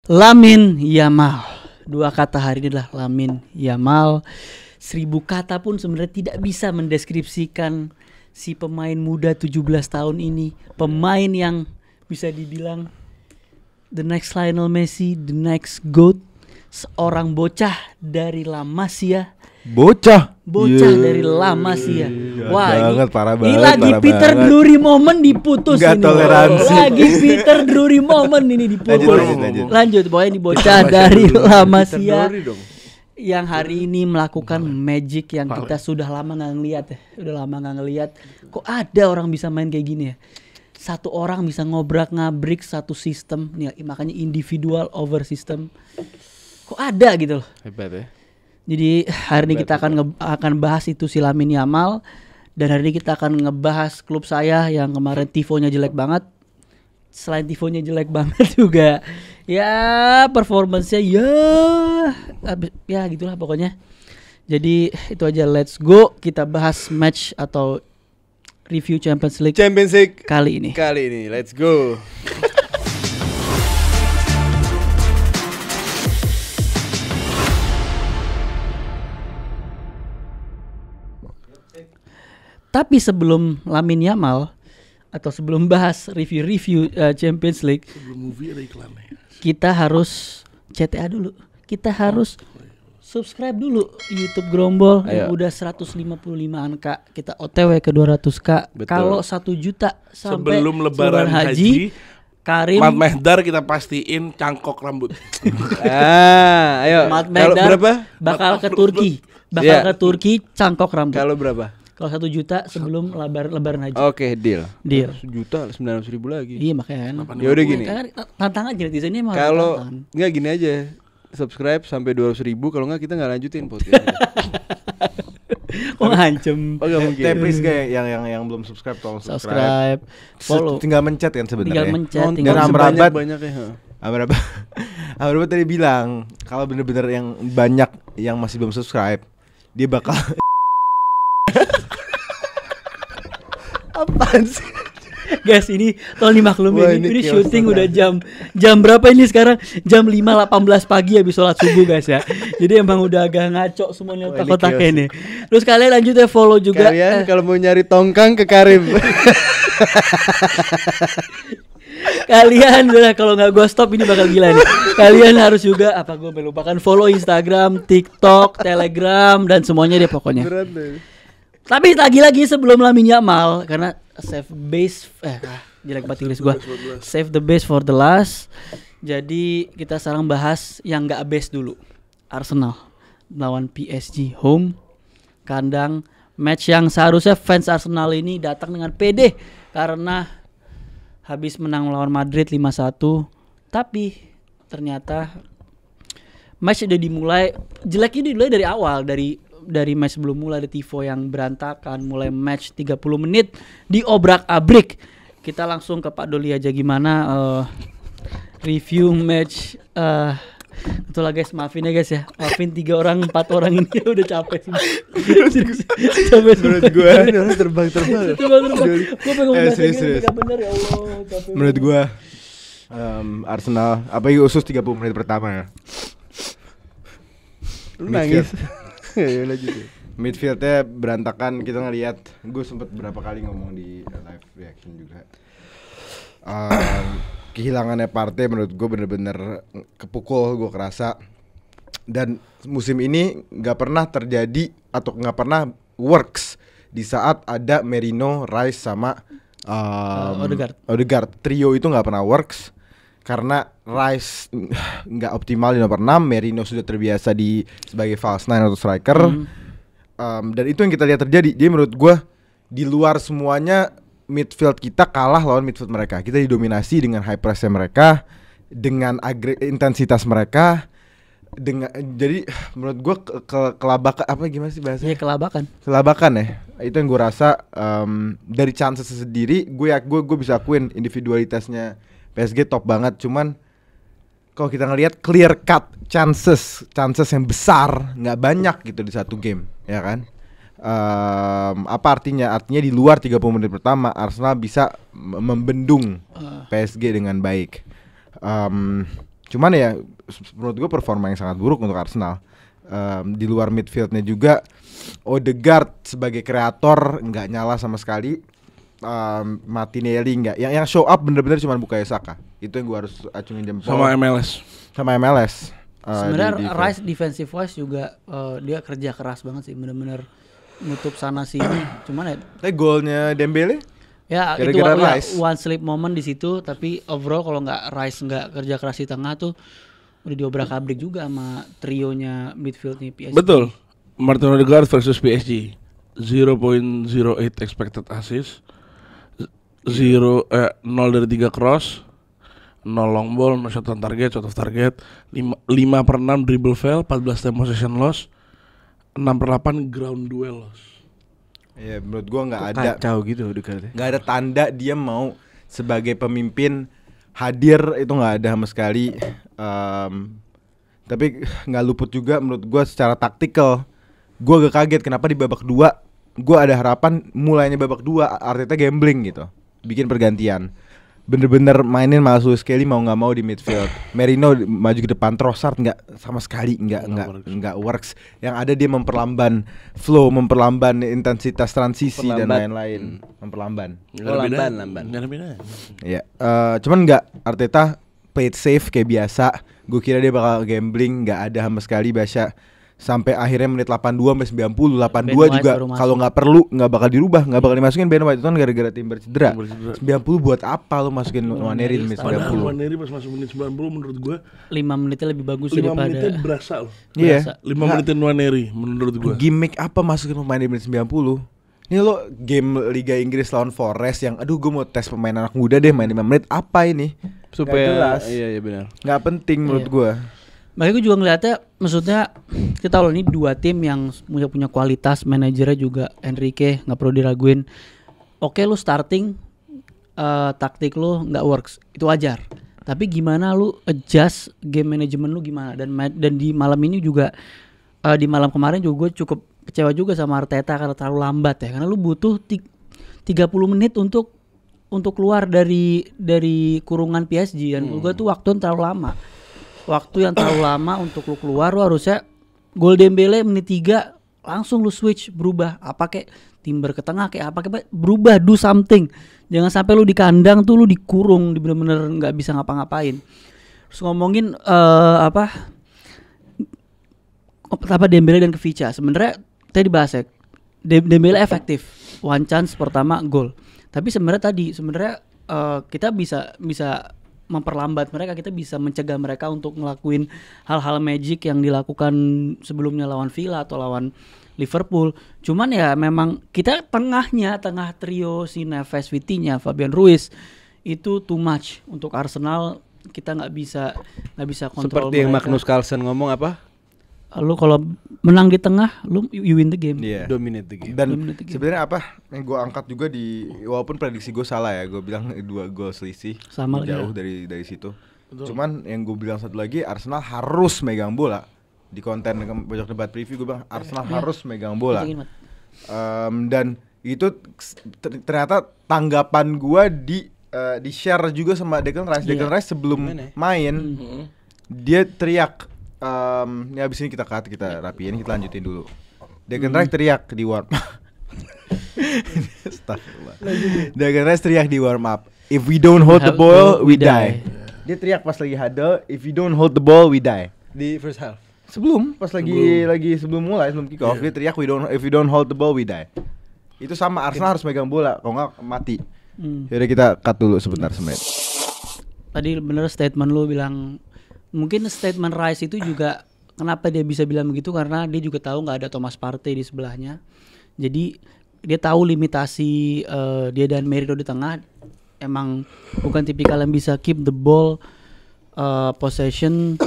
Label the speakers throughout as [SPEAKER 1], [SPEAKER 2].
[SPEAKER 1] Lamine Yamal. Dua kata hari ini adalah Lamine Yamal. 1000 kata pun sebenarnya tidak bisa mendeskripsikan si pemain muda 17 tahun ini. Pemain yang bisa dibilang the next Lionel Messi, the next GOAT. Seorang bocah dari La Masia.
[SPEAKER 2] Bocah
[SPEAKER 1] Dari La Masia. Wah,
[SPEAKER 2] banget, parah
[SPEAKER 1] ini
[SPEAKER 2] banget,
[SPEAKER 1] lagi
[SPEAKER 2] parah
[SPEAKER 1] Peter
[SPEAKER 2] banget.
[SPEAKER 1] Drury moment diputus.
[SPEAKER 2] Nggak
[SPEAKER 1] ini.
[SPEAKER 2] toleransi.
[SPEAKER 1] Lagi Peter Drury moment ini diputus. Lanjut, pokoknya ini bocah dari La Masia yang hari ini melakukan magic yang kita sudah lama nggak ngelihat ya. Udah lama nggak ngelihat. Kok ada orang bisa main kayak gini ya? Satu orang bisa ngobrak-ngabrik satu sistem, nih, makanya individual over system. Kok ada gitu loh.
[SPEAKER 3] Hebat ya.
[SPEAKER 1] Jadi hari ini kita akan bahas itu si Lamine Yamal. Dan hari ini kita akan ngebahas klub saya yang kemarin tifonya jelek banget. Selain tifonya jelek banget juga, ya performance-nya ya gitulah pokoknya. Jadi itu aja, let's go kita bahas match atau review Champions League kali ini.
[SPEAKER 3] Let's go.
[SPEAKER 1] Tapi sebelum Lamine Yamal atau sebelum bahas review Champions League,
[SPEAKER 4] Sebelum movie ada iklannya.
[SPEAKER 1] kita harus CTA dulu. Kita harus subscribe dulu YouTube Grombol yang udah 155-an Kak. Kita OTW ke 200K. Kalau 1 juta sampai
[SPEAKER 4] Sebelum lebaran haji,
[SPEAKER 1] Karim
[SPEAKER 4] Mat Mehdar kita pastiin cangkok rambut.
[SPEAKER 3] Ayo.
[SPEAKER 1] Mat
[SPEAKER 3] Kalau
[SPEAKER 1] Mehdar
[SPEAKER 3] berapa?
[SPEAKER 1] bakal ke Turki cangkok rambut.
[SPEAKER 3] Kalau berapa?
[SPEAKER 1] Kalau 1 juta sebelum lebaran haji.
[SPEAKER 3] Oke, deal.
[SPEAKER 1] Deal.
[SPEAKER 3] 1.900.000 lagi.
[SPEAKER 1] Iya makanya kan.
[SPEAKER 3] Ya udah gini.
[SPEAKER 1] Tantang aja netizen ini.
[SPEAKER 3] Kalau nggak gini aja, subscribe sampai 200.000. Kalau nggak kita nggak lanjutin podcast.
[SPEAKER 1] Kok ngancem?
[SPEAKER 3] Oh nggak mungkin.
[SPEAKER 2] Please guys yang belum subscribe tolong
[SPEAKER 1] Subscribe, follow.
[SPEAKER 2] Tinggal mencet kan sebenarnya.
[SPEAKER 1] Tinggal mencet,
[SPEAKER 3] Nonton
[SPEAKER 1] tinggal
[SPEAKER 2] Amrabat.
[SPEAKER 3] banyak ya.
[SPEAKER 2] Amrabat tadi bilang kalau bener-bener yang banyak yang masih belum subscribe, dia bakal
[SPEAKER 1] apaan sih? Guys, ini tolong dimaklumi.
[SPEAKER 2] Wah,
[SPEAKER 1] ini
[SPEAKER 2] chaos
[SPEAKER 1] syuting
[SPEAKER 2] total.
[SPEAKER 1] udah jam berapa ini sekarang? Jam 5.18 pagi habis sholat subuh guys ya. Jadi emang udah agak ngaco semuanya
[SPEAKER 3] Wah, ini
[SPEAKER 1] otak-otaknya
[SPEAKER 3] chaos.
[SPEAKER 1] ini. Terus kalian lanjut ya follow juga.
[SPEAKER 3] Kalian kalau mau nyari tongkang ke Karim.
[SPEAKER 1] Kalian udah kalau nggak gue stop ini bakal gila nih. Kalian harus juga gue melupakan follow Instagram, TikTok, Telegram dan semuanya deh pokoknya.
[SPEAKER 3] Berat deh.
[SPEAKER 1] Tapi lagi-lagi sebelum Lamine Yamal karena save base jelek banget Inggris gua. Save the best for the last. Jadi kita sekarang bahas yang enggak best dulu. Arsenal melawan PSG home kandang, match yang seharusnya fans Arsenal ini datang dengan pede karena habis menang melawan Madrid 5-1. Tapi ternyata match udah dimulai jeleknya dimulai dari awal, dari match sebelum mulai ada tifo yang berantakan, mulai match 30 menit diobrak-abrik. Kita langsung ke Pak Doli aja gimana review match itulah guys, maafin ya guys ya. Maafin 3 orang 4 orang ini udah capek sih. Capek
[SPEAKER 3] Menurut gue orang terbang.
[SPEAKER 1] Gue pengen
[SPEAKER 2] serius.
[SPEAKER 1] bener ya Allah, capek.
[SPEAKER 2] menurut gua Arsenal apalagi khusus 30 menit pertama ya.
[SPEAKER 3] Lu nangis. Ya lanjut.
[SPEAKER 2] Midfieldnya berantakan, kita ngelihat. Gue sempet berapa kali ngomong di live reaction juga. Kehilangannya Partey menurut gue bener-bener kepukul, gue kerasa. Dan musim ini nggak pernah terjadi atau nggak pernah works di saat ada Merino, Rice sama Odegaard. Trio itu nggak pernah works karena Rice nggak optimal di nomor 6, Merino sudah terbiasa sebagai false nine atau striker. Dan itu yang kita lihat terjadi. Jadi menurut gue di luar semuanya midfield kita kalah lawan midfield mereka. Kita didominasi dengan high pressnya mereka, dengan intensitas mereka, jadi menurut gue kelabakan apa gimana sih bahasanya?
[SPEAKER 1] Iya,
[SPEAKER 2] Kelabakan ya. Itu yang gue rasa dari chances sendiri. Gue bisa akuin individualitasnya PSG top banget. Cuman kalau kita ngelihat clear cut chances yang besar nggak banyak gitu di satu game, ya kan? Apa artinya? Artinya di luar 30 menit pertama Arsenal bisa membendung PSG dengan baik. Cuman ya menurut gue performa yang sangat buruk untuk Arsenal. Di luar midfieldnya juga Odegaard sebagai kreator nggak nyala sama sekali. Martinelli nggak, yang show up bener-bener cuma Bukayo Saka. Itu yang gue harus acungin jempol. Sama MLS.
[SPEAKER 1] Sebenarnya Rice defensive wise juga dia kerja keras banget sih, bener-bener nutup sana sini. Cuman ya
[SPEAKER 2] golnya Dembele
[SPEAKER 1] ya
[SPEAKER 2] gara-gara
[SPEAKER 1] itu
[SPEAKER 2] Rice.
[SPEAKER 1] one slip moment di situ, tapi overall kalau nggak Rice nggak kerja keras di tengah tuh udah diobrak-abrik juga sama trionya midfield nih PSG.
[SPEAKER 4] Betul. Martin Odegaard versus PSG 0.08 expected assist, 0 dari 3 cross, 0 long ball, 0 shot on target, shot off target, 5/6 dribble fail, 14 time possession loss, 6/8 ground duel loss.
[SPEAKER 2] Ya menurut gua nggak ada
[SPEAKER 3] Kacau gitu Odegaard.
[SPEAKER 2] nggak ada tanda dia mau sebagai pemimpin hadir, itu nggak ada sama sekali. Tapi nggak luput juga menurut gua secara taktikal. Gua agak kaget kenapa di babak 2 gua ada harapan mulainya babak 2 Arteta gambling gitu, bikin pergantian. Bener-bener mainin Masus Kelly mau nggak mau di midfield. Merino maju ke depan, Trossard nggak sama sekali nggak works. Yang ada dia memperlamban flow, memperlamban intensitas transisi dan lain-lain. Memperlamban.
[SPEAKER 3] Lamban.
[SPEAKER 4] Nggak ada bedanya.
[SPEAKER 2] Ya, cuman nggak, Arteta played safe kayak biasa. Gue kira dia bakal gambling, nggak ada sama sekali Basya. Sampai akhirnya menit 82 sampai 90, 82
[SPEAKER 1] Ben White
[SPEAKER 2] juga
[SPEAKER 1] baru masuk.
[SPEAKER 2] kalau nggak perlu nggak bakal dirubah, nggak bakal dimasukin Ben White itu kan gara-gara Timber cedera. 90 buat apa lu masukin Nwaneri di menit
[SPEAKER 4] Padahal
[SPEAKER 2] 90?
[SPEAKER 4] Nwaneri pas masuk menit 90 menurut gue
[SPEAKER 1] 5 menitnya lebih bagus
[SPEAKER 4] 5
[SPEAKER 1] daripada
[SPEAKER 4] menitnya berasa loh.
[SPEAKER 2] Iya.
[SPEAKER 4] 5 menitin Nwaneri menurut gue.
[SPEAKER 2] Gimmick apa masukin pemain di menit 90? Ini lo game Liga Inggris lawan Forest yang aduh gue mau tes pemain anak muda deh main 5 menit, apa ini?
[SPEAKER 3] Supaya
[SPEAKER 2] Nggak jelas.
[SPEAKER 3] Iya benar.
[SPEAKER 2] Nggak penting menurut
[SPEAKER 1] Iya.
[SPEAKER 2] gue.
[SPEAKER 1] Makanya gue juga ngeliatnya, maksudnya kita tahu loh ini dua tim yang punya kualitas, manajernya juga Enrique nggak perlu diraguin. Oke lu starting taktik lu nggak works, itu wajar. Tapi gimana lu adjust game management lu gimana, dan di malam ini juga di malam kemarin juga gue cukup kecewa juga sama Arteta karena terlalu lambat ya, karena lu butuh 30 menit untuk keluar dari kurungan PSG dan gue tuh waktu yang terlalu lama. Waktu yang terlalu lama untuk lu keluar, lu harusnya gol Dembele menit 3 langsung lu switch, berubah apa kayak Timber ke tengah kayak apa kayak berubah, do something. Jangan sampai lu di kandang tuh lu dikurung, bener-bener nggak bisa ngapa-ngapain. Terus ngomongin apa Dembele dan Kvicha, sebenarnya tadi dibahas ya, Dembele efektif, one chance pertama gol. Tapi sebenarnya kita bisa memperlambat mereka, kita bisa mencegah mereka untuk ngelakuin hal-hal magic yang dilakukan sebelumnya lawan Villa atau lawan Liverpool. Cuman ya memang kita tengah trio si Neves, Vitinha, Fabian Ruiz itu too much untuk Arsenal. Kita nggak bisa kontrol
[SPEAKER 3] Seperti yang
[SPEAKER 1] mereka.
[SPEAKER 3] Magnus Carlsen ngomong apa?
[SPEAKER 1] Lu kalau menang di tengah, lu you win the game.
[SPEAKER 2] Iya.
[SPEAKER 3] Dominate the game.
[SPEAKER 2] Dan
[SPEAKER 1] Dominate the game.
[SPEAKER 2] sebenarnya apa yang gue angkat juga walaupun prediksi gue salah ya, gue bilang 2 gol selisih
[SPEAKER 1] Sama
[SPEAKER 2] jauh dari situ. Cuman yang gue bilang satu lagi, Arsenal harus megang bola. Di konten pojok debat preview gue bilang Arsenal harus megang bola.
[SPEAKER 1] Kencengin, Mat.
[SPEAKER 2] Dan itu ternyata tanggapan gue di share juga sama Declan Rice. Declan Rice sebelum main dia teriak. Ini abis ini kita rapiin, kita lanjutin dulu. Declan Rice teriak di warm up. Declan Rice teriak di warm up, "If we don't hold the ball, we die." Dia teriak pas lagi huddle, "If we don't hold the ball, we die."
[SPEAKER 3] Di first half.
[SPEAKER 2] Pas lagi sebelum kick off, dia teriak, "If we don't hold the ball, we die." Itu sama, Arsenal harus megang bola, kalau nggak mati. Yaudah kita cut dulu sebentar semenit.
[SPEAKER 1] Tadi bener statement lu bilang, mungkin statement Rice itu juga kenapa dia bisa bilang begitu, karena dia juga tahu nggak ada Thomas Partey di sebelahnya. Jadi dia tahu limitasi dia dan Merino di tengah, emang bukan tipikal yang bisa keep the ball possession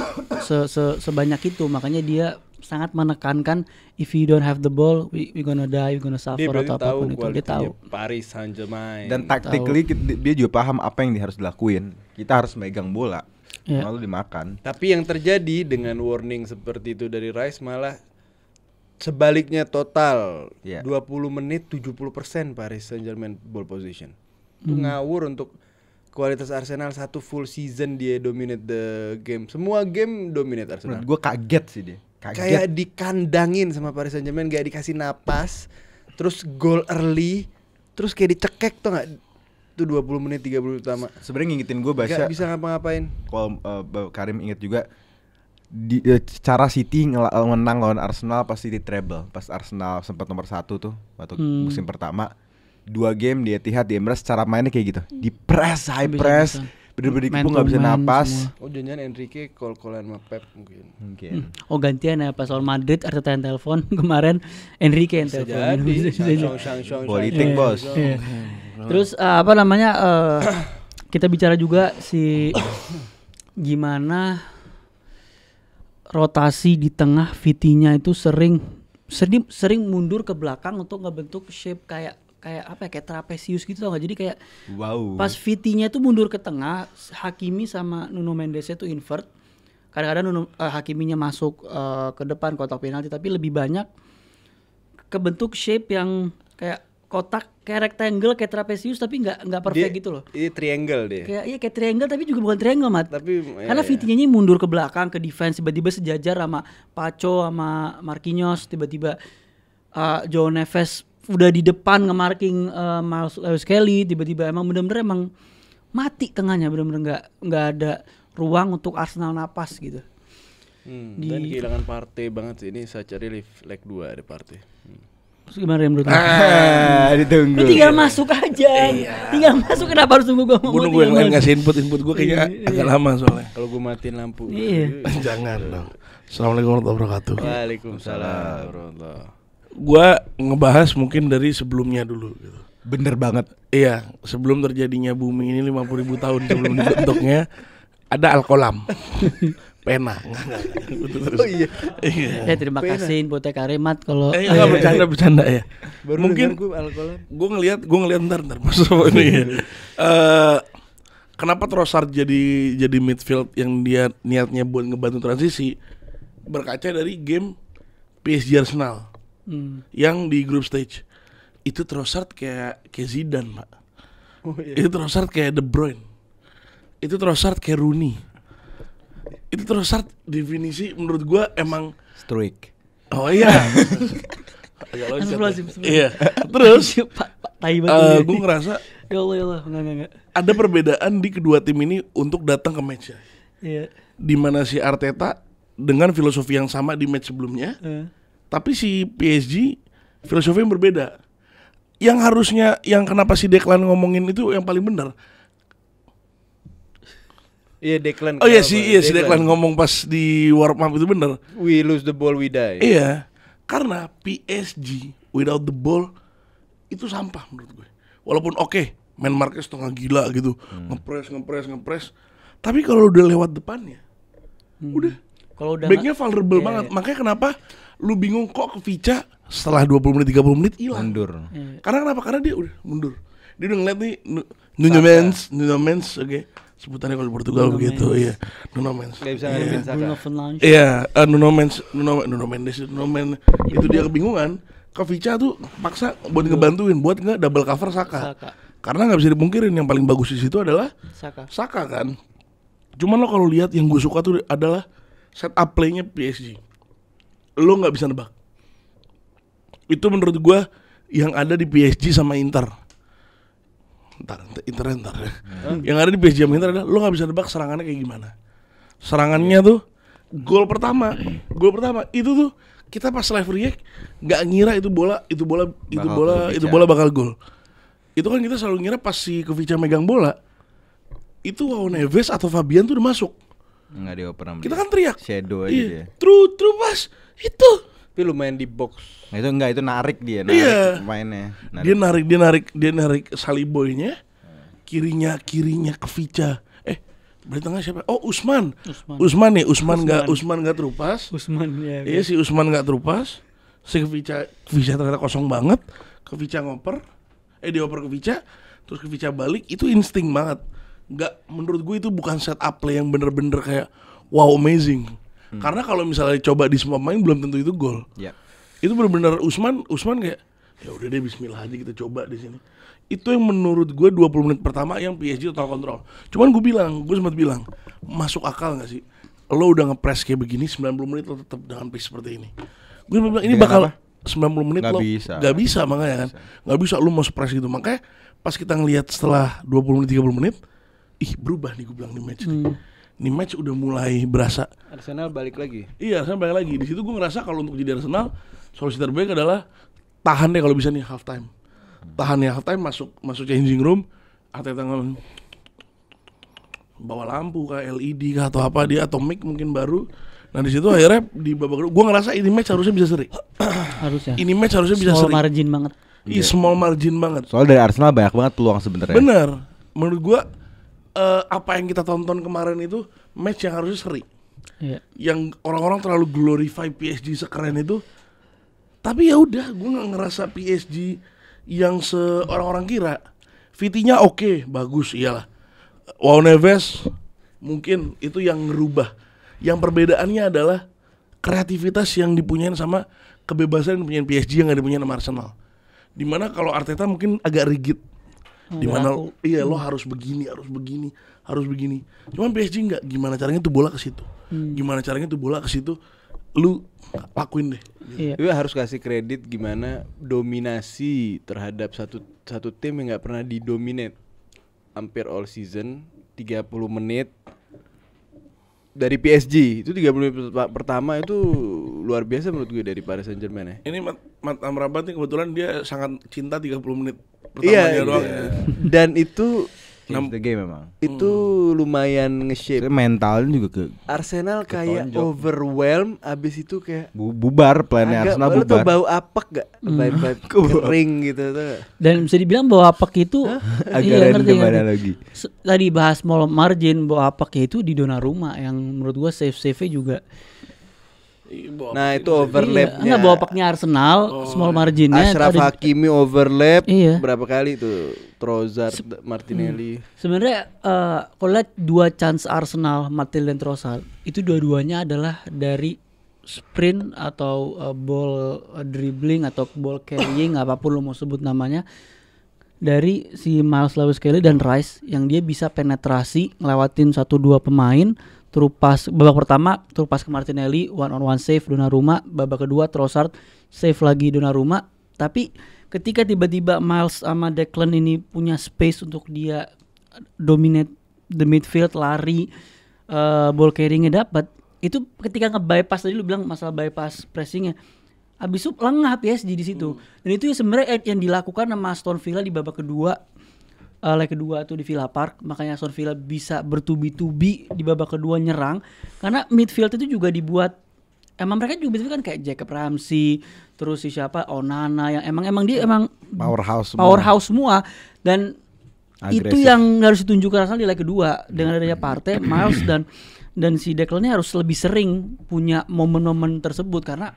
[SPEAKER 1] sebanyak itu. Makanya dia sangat menekankan if you don't have the ball we gonna die, we gonna suffer atau apapun itu. Dia tahu
[SPEAKER 3] Paris Saint-Germain.
[SPEAKER 2] Dan tactically dia juga paham apa yang harus dilakuin. Kita harus megang bola.
[SPEAKER 1] Ya.
[SPEAKER 2] Lalu dimakan.
[SPEAKER 3] Tapi yang terjadi dengan warning seperti itu dari Rice malah sebaliknya total. 20 menit 70% Paris Saint-Germain ball position. Itu ngawur untuk kualitas Arsenal satu full season dia dominate the game. Semua game dominate Arsenal.
[SPEAKER 2] Menurut gue kaget sih dia.
[SPEAKER 3] Kayak dikandangin sama Paris Saint-Germain, gak dikasih napas. Terus goal early, terus kayak dicekek tuh gak? Itu 20 menit 30 menit utama.
[SPEAKER 2] Sebenarnya ngingetin gue baca.
[SPEAKER 3] Gak bisa ngapa-ngapain.
[SPEAKER 2] Kalau Karim inget juga cara City menang lawan Arsenal pas City treble, pas Arsenal sempat nomor 1 tuh waktu musim pertama. 2 game di Etihad di Emirates, cara mainnya kayak gitu. Di press, high press. Bener-bener Kipu gak bisa napas.
[SPEAKER 3] Oh jangan Enrique call-callan sama Pep mungkin.
[SPEAKER 1] Oh gantian ya pas lawan Madrid Arteta yang telepon kemarin Enrique yang telepon.
[SPEAKER 2] Politik bos.
[SPEAKER 1] Terus kita bicara juga si gimana rotasi di tengah. Vitinha itu sering mundur ke belakang untuk ngebentuk shape kayak trapesius gitu, tau gak? Jadi kayak pas Vitinha tuh mundur ke tengah, Hakimi sama Nuno Mendes itu invert. Kadang-kadang Hakiminya masuk ke depan kotak penalti, tapi lebih banyak kebentuk shape yang kayak kotak, kayak rectangle, kayak trapesius tapi nggak perfect gitu loh.
[SPEAKER 3] Ini triangle deh.
[SPEAKER 1] Kayak triangle tapi juga bukan triangle, Mat.
[SPEAKER 3] Tapi
[SPEAKER 1] karena Vitinha-nya mundur ke belakang ke defense, tiba-tiba sejajar sama Pacho sama Marquinhos, tiba-tiba João Neves udah di depan nge-marking Miles Lewis Kelly, tiba-tiba emang bener-bener mati tengahnya, bener-bener nggak ada ruang untuk Arsenal napas gitu.
[SPEAKER 3] Dan kehilangan Partey banget sih, ini saya cari leg 2 ada Partey.
[SPEAKER 1] Terus gimana menurut lu?
[SPEAKER 2] Ditunggu.
[SPEAKER 1] Lu tinggal masuk aja. Tinggal masuk, kenapa harus tunggu gue ngomong?
[SPEAKER 4] Gue nunggu yang lain ngasih input gue kayaknya agak lama soalnya.
[SPEAKER 3] Kalau gue matiin lampu.
[SPEAKER 1] Iya.
[SPEAKER 4] Jangan dong. Assalamualaikum warahmatullahi wabarakatuh.
[SPEAKER 3] Waalaikumsalam warahmatullahi.
[SPEAKER 4] Gua ngebahas mungkin dari sebelumnya dulu gitu.
[SPEAKER 2] Bener banget.
[SPEAKER 4] Iya, sebelum terjadinya bumi ini 50.000 tahun sebelum dibentuknya ada alkolam. Pena.
[SPEAKER 3] Oh iya.
[SPEAKER 1] Terima kasih buat Karimat kalau
[SPEAKER 4] bercanda ya.
[SPEAKER 3] Baru
[SPEAKER 4] mungkin
[SPEAKER 3] gue alkolam.
[SPEAKER 4] Gue ngelihat ntar masuk ini ya. Kenapa Trossard jadi midfield yang dia niatnya buat ngebantu transisi, berkaca dari game PSG Arsenal. Yang di group stage itu Trossard kayak Zidane, Pak. Oh, iya. Itu Trossard kayak De Bruyne. Itu Trossard kayak Rooney. Itu Trossard definisi menurut gua emang
[SPEAKER 2] streak.
[SPEAKER 4] Oh iya. Iya. Terus gua ngerasa
[SPEAKER 1] ya Allah enggak.
[SPEAKER 4] Ada perbedaan di kedua tim ini untuk datang ke match.
[SPEAKER 1] Iya.
[SPEAKER 4] Di mana si Arteta dengan filosofi yang sama di match sebelumnya. Tapi si PSG filosofi yang berbeda. Yang harusnya, yang kenapa si Declan ngomongin itu yang paling benar.
[SPEAKER 3] Iya Declan.
[SPEAKER 4] Oh iya si Declan ngomong pas di warm up itu benar.
[SPEAKER 3] We lose the ball, we die.
[SPEAKER 4] Iya, karena PSG without the ball itu sampah menurut gue. Walaupun oke, main Marquez setengah gila gitu, ngepres. Tapi kalau udah lewat depannya, udah. Kalau udah backnya vulnerable banget. Makanya kenapa lu bingung kok Kevica setelah 20 menit 30 menit hilang.
[SPEAKER 2] Mundur.
[SPEAKER 4] Karena kenapa? Karena dia udah mundur. Dia udah ngeliat nih Nuno Mendes, oke. Sebutannya kalau di Portugal begitu, iya. Nuno Mendes.
[SPEAKER 3] Gak bisa ngadepin Saka.
[SPEAKER 4] Iya, Nuno Mendes itu dia kebingungan. Kevica tuh paksa buat ngebantuin, buat nggak double cover Saka. Karena nggak bisa dipungkirin yang paling bagus di situ adalah Saka kan. Cuman lo kalau lihat yang gue suka tuh adalah setup play-nya PSG. Lo nggak bisa nebak. Itu menurut gue yang ada di PSG sama Inter. Inter. Yang ada di PSG sama Inter adalah lo nggak bisa nebak serangannya kayak gimana. Serangannya tuh gol pertama itu tuh kita pas live react nggak ngira itu bola bakal gol. Itu kan kita selalu ngira pas si Kevica megang bola itu João Neves atau Fabian tuh udah masuk.
[SPEAKER 2] Nggak dioper sama
[SPEAKER 4] kita kan teriak
[SPEAKER 2] shadow aja dia.
[SPEAKER 4] True pas itu.
[SPEAKER 3] Tapi lumayan di box.
[SPEAKER 2] Nah, itu narik dia, mainnya.
[SPEAKER 4] Dia narik Saliboynya, kirinya Kevica. Berarti tengah siapa? Oh, Usman nggak terupas. Iya si Usman nggak terupas. Si Kevica ternyata kosong banget. Kevica ngoper. Dioper Kevica, terus Kevica balik. Itu insting banget. Nggak, menurut gue itu bukan setup play yang bener-bener kayak wow amazing. Karena kalau misalnya coba di semua pemain belum tentu itu gol.
[SPEAKER 2] Yeah.
[SPEAKER 4] Itu benar-benar Usman kayak Ya udah deh, bismillah aja kita coba di sini. Itu yang menurut gue 20 menit pertama yang PSG total kontrol. Cuman gue sempat bilang, masuk akal gak sih? Lo udah ngepres kayak begini 90 menit lo tetap dengan pace seperti ini. Gue bilang ini
[SPEAKER 2] Dengan
[SPEAKER 4] bakal
[SPEAKER 2] apa?
[SPEAKER 4] 90 menit
[SPEAKER 2] Nggak
[SPEAKER 4] lo
[SPEAKER 2] bisa.
[SPEAKER 4] gak bisa makanya kan. Gak bisa lo mau press gitu. Makanya pas kita ngelihat setelah 20 menit 30 menit, ih berubah nih gue bilang nih match nih. Nih match udah mulai berasa.
[SPEAKER 3] Arsenal balik lagi.
[SPEAKER 4] Iya, Arsenal balik lagi. Di situ gue ngerasa kalau untuk jadi Arsenal, solusi terbaik adalah tahan deh kalau bisa nih half time. Tahan ya half time, masuk changing room, Arteta ngomong bawa lampu kah, LED kah atau apa dia, atau mic mungkin baru. Nah di situ akhirnya di babak kedua, gue ngerasa ini match harusnya bisa seri.
[SPEAKER 1] Harusnya.
[SPEAKER 4] Ini match harusnya bisa
[SPEAKER 1] Small
[SPEAKER 4] seri.
[SPEAKER 1] margin banget.
[SPEAKER 4] Iya, small margin banget.
[SPEAKER 2] Soalnya dari Arsenal banyak banget peluang sebenarnya.
[SPEAKER 4] Bener. Menurut gue apa yang kita tonton kemarin itu match yang harusnya seri.
[SPEAKER 1] Iya.
[SPEAKER 4] Yang orang-orang terlalu glorify PSG sekeren itu. Tapi ya udah, gue nggak ngerasa PSG yang seorang-orang kira. Vitinya oke, bagus, iyalah. Wow Neves mungkin itu yang ngerubah. Yang perbedaannya adalah kreativitas yang dipunyain sama kebebasan yang dipunyain PSG yang nggak dipunyain sama Arsenal. Dimana kalau Arteta mungkin agak rigid. Dimana iya lo harus begini, harus begini, harus begini. Cuman PSG nggak. Gimana caranya tuh bola ke situ? Gimana caranya tuh bola ke situ? Lu lakuin deh.
[SPEAKER 1] Iya.
[SPEAKER 3] Gue harus kasih kredit gimana dominasi terhadap satu tim yang nggak pernah didominate hampir all season 30 menit dari PSG. Itu 30 menit pertama itu luar biasa menurut gue dari Paris Saint-Germain ya.
[SPEAKER 4] Ini Mat Amrabat nih kebetulan dia sangat cinta 30 menit pertamanya doang.
[SPEAKER 3] Iya. Dan itu
[SPEAKER 2] Change the game memang.
[SPEAKER 3] itu lumayan nge-shape.
[SPEAKER 2] Mentalnya juga ke
[SPEAKER 3] Arsenal kayak
[SPEAKER 2] ketonjok.
[SPEAKER 3] overwhelm, abis itu kayak
[SPEAKER 2] bubar plannya
[SPEAKER 3] agak
[SPEAKER 2] Arsenal
[SPEAKER 3] lu tau
[SPEAKER 2] bubar.
[SPEAKER 3] bau apak gak? Vibe kering gitu tuh.
[SPEAKER 1] Dan bisa dibilang bahwa apak itu
[SPEAKER 2] Agak random lagi.
[SPEAKER 1] Tadi bahas small margin bahwa apak itu di Donnarumma yang menurut gua save-nya juga.
[SPEAKER 3] Nah itu overlapnya.
[SPEAKER 1] Enggak bawa paknya Arsenal, small marginnya.
[SPEAKER 3] Ashraf Hakimi overlap
[SPEAKER 1] Iya.
[SPEAKER 3] berapa kali tuh Trossard, Martinelli.
[SPEAKER 1] Sebenarnya kalau lihat dua chance Arsenal, Martinelli dan Trossard itu dua-duanya adalah dari sprint atau ball dribbling atau ball carrying apapun lo mau sebut namanya dari si Miles Lewis-Skelly dan Rice yang dia bisa penetrasi ngelewatin 1-2 pemain. Terupas babak pertama terupas ke Martinelli, one on one save Donnarumma, babak kedua Trossard save lagi Donnarumma. Tapi ketika tiba-tiba Miles sama Declan ini punya space untuk dia dominate the midfield, lari, ball carrying-nya dapat, itu ketika nge-bypass tadi lu bilang masalah bypass pressing-nya. Habis itu lengah PSG di situ. Dan itu sebenarnya yang dilakukan sama Aston Villa di babak kedua. Leg kedua tuh di Villa Park, makanya Aston Villa bisa bertubi-tubi di babak kedua nyerang karena midfield itu juga dibuat mereka juga midfield kan kayak Jacob Ramsey, terus si siapa Onana yang emang dia powerhouse semua dan
[SPEAKER 2] Agresif.
[SPEAKER 1] itu yang harus ditunjukkan Arsenal di leg kedua dengan adanya Partey, Miles dan si Declan harus lebih sering punya momen-momen tersebut karena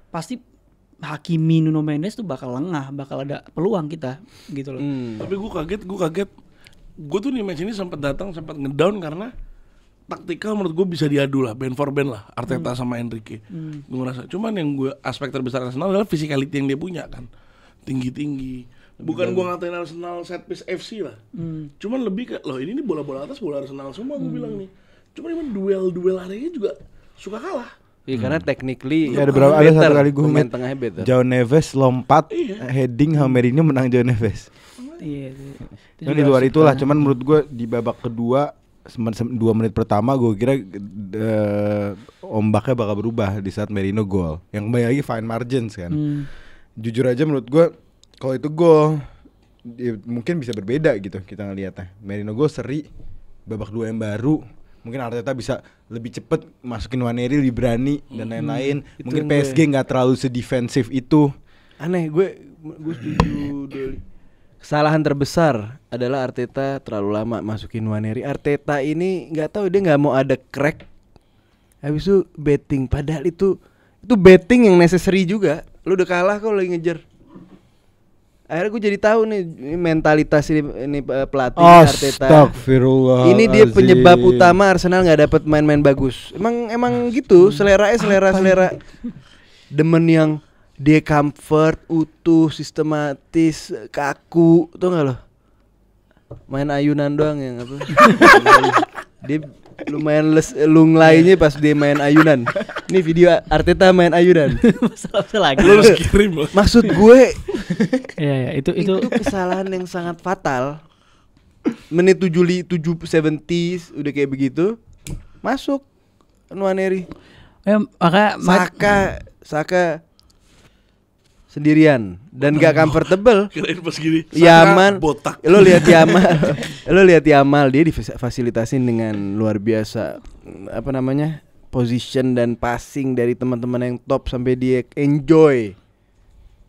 [SPEAKER 1] pasti Hakimi, Nuno Mendes tuh bakal lengah, bakal ada peluang kita gitu loh.
[SPEAKER 4] Tapi gue kaget. Gue tuh nih match ini sempat ngedown karena taktikal menurut gue bisa diadu lah, band for band lah, Arteta sama Enrique. Gue ngerasa. Cuman yang gue aspek terbesar Arsenal adalah physicality yang dia punya kan, tinggi. Bukan gue ngatain Arsenal set piece FC lah. Cuman lebih ke loh ini bola-bola atas bola Arsenal semua gue bilang nih. Cuman emang duel areanya juga suka kalah.
[SPEAKER 3] Iya karena technically
[SPEAKER 2] ada satu kali gue
[SPEAKER 3] main
[SPEAKER 2] ngeliat
[SPEAKER 3] tengahnya better.
[SPEAKER 2] João Neves lompat heading sama Mourinho menang João Neves.
[SPEAKER 1] Iya.
[SPEAKER 2] Cuman di luar itulah, cuman menurut gue di babak kedua 2 menit pertama gue kira ombaknya bakal berubah di saat Merino gol. Yang kembali lagi fine margins kan. Jujur aja menurut gue kalau itu gol mungkin bisa berbeda gitu kita ngeliatnya. Merino gol seri, babak 2 yang baru. Mungkin Arteta bisa lebih cepet masukin Nwaneri, lebih berani dan lain-lain. Mungkin PSG nggak terlalu sedefensif itu.
[SPEAKER 3] Aneh, gue setuju Doli. Kesalahan terbesar adalah Arteta terlalu lama masukin Nwaneri. Arteta ini nggak tahu dia nggak mau ada crack. Habis itu betting, padahal itu betting yang necessary juga. Lu udah kalah kok lagi ngejar. Akhirnya gue jadi tahu nih mentalitas ini pelatih Arteta.
[SPEAKER 2] Astagfirullah.
[SPEAKER 3] Ini dia penyebab utama Arsenal nggak dapat main-main bagus. Emang gitu, selera demen yang dia comfort, utuh, sistematis, kaku, tau gak lo? Main ayunan doang yang apa? Dia lumayan lunglainya pas dia main ayunan. Ini video Arteta main ayunan.
[SPEAKER 1] Masalah lagi.
[SPEAKER 4] Lu harus kirim loh.
[SPEAKER 3] Maksud gue
[SPEAKER 1] Iya, itu
[SPEAKER 3] kesalahan yang sangat fatal. Menit 70s udah kayak begitu. Masuk Nwaneri. Saka sendirian dan gak comfortable.
[SPEAKER 4] Kirain pas gini.
[SPEAKER 3] Yaman,
[SPEAKER 4] botak.
[SPEAKER 3] lo lihat Yamal dia difasilitasin dengan luar biasa position dan passing dari teman-teman yang top sampai dia enjoy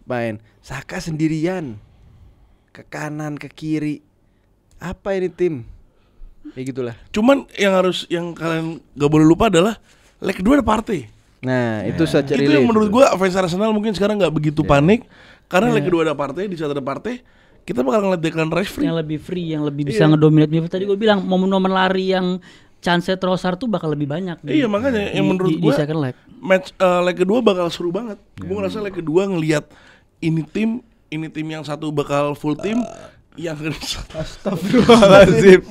[SPEAKER 3] main. Saka sendirian ke kanan ke kiri. Apa ini tim? Kayak gitulah.
[SPEAKER 4] Cuman yang kalian gak boleh lupa adalah leg kedua ada Partey.
[SPEAKER 3] Nah, itu saja
[SPEAKER 4] Itu yang menurut gua fans Arsenal mungkin sekarang nggak begitu panik karena leg kedua ada Partey. Di saat ada Partey, kita bakal ngeliat Declan Rice free.
[SPEAKER 1] yang lebih free, yang lebih bisa ngedominate midfield. Tadi gue bilang momen-momen lari yang chance Trossard tuh bakal lebih banyak.
[SPEAKER 4] Iya, makanya yang menurut
[SPEAKER 1] di
[SPEAKER 4] gua
[SPEAKER 1] second leg.
[SPEAKER 4] match leg kedua bakal seru banget. Gua ngerasa leg kedua ngelihat ini tim yang satu bakal full tim, yang
[SPEAKER 2] Astagfirullahaladzim.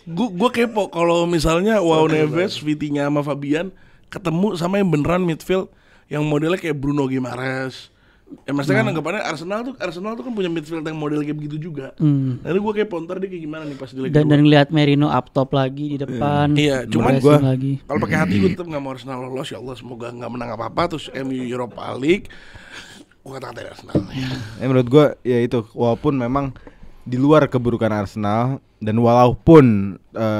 [SPEAKER 4] Gue kepo kalau misalnya Neves, Vitinha sama Fabian ketemu sama yang beneran midfield yang modelnya kayak Bruno Guimaraes. Ya maksudnya kan anggapannya Arsenal tuh kan punya midfield yang model kayak begitu juga. Lalu gue kepo ntar dia kayak gimana nih pas di leg
[SPEAKER 1] Dan
[SPEAKER 4] kedua.
[SPEAKER 1] ngelihat Merino up top lagi di depan.
[SPEAKER 4] Iya, cuman
[SPEAKER 1] pressing
[SPEAKER 2] gua-
[SPEAKER 1] lagi.
[SPEAKER 4] Kalau pakai hati gue tetap nggak mau Arsenal lolos, ya Allah semoga nggak menang apa-apa terus MU Europa League. Gue kata-kata Arsenal.
[SPEAKER 2] Menurut gue ya itu, walaupun memang di luar keburukan Arsenal dan walaupun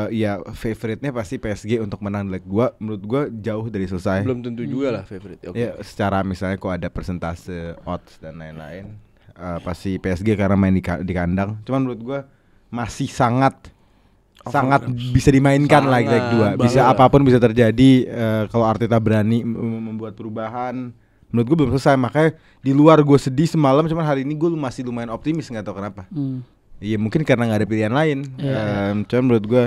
[SPEAKER 2] ya favorite-nya pasti PSG untuk menang di leg 2, menurut gue jauh dari selesai.
[SPEAKER 3] belum tentu juga lah favorite. Oke.
[SPEAKER 2] Ya secara misalnya kok ada persentase odds dan lain-lain, pasti PSG karena main di kandang. Cuman menurut gue masih sangat bisa dimainkan lah leg 2. Bisa apapun bisa terjadi kalau Arteta berani membuat perubahan. Menurut gue belum selesai, makanya di luar gue sedih semalam, cuman hari ini gue masih lumayan optimis, nggak tahu kenapa. Iya mungkin karena nggak ada pilihan lain. Cuman menurut gue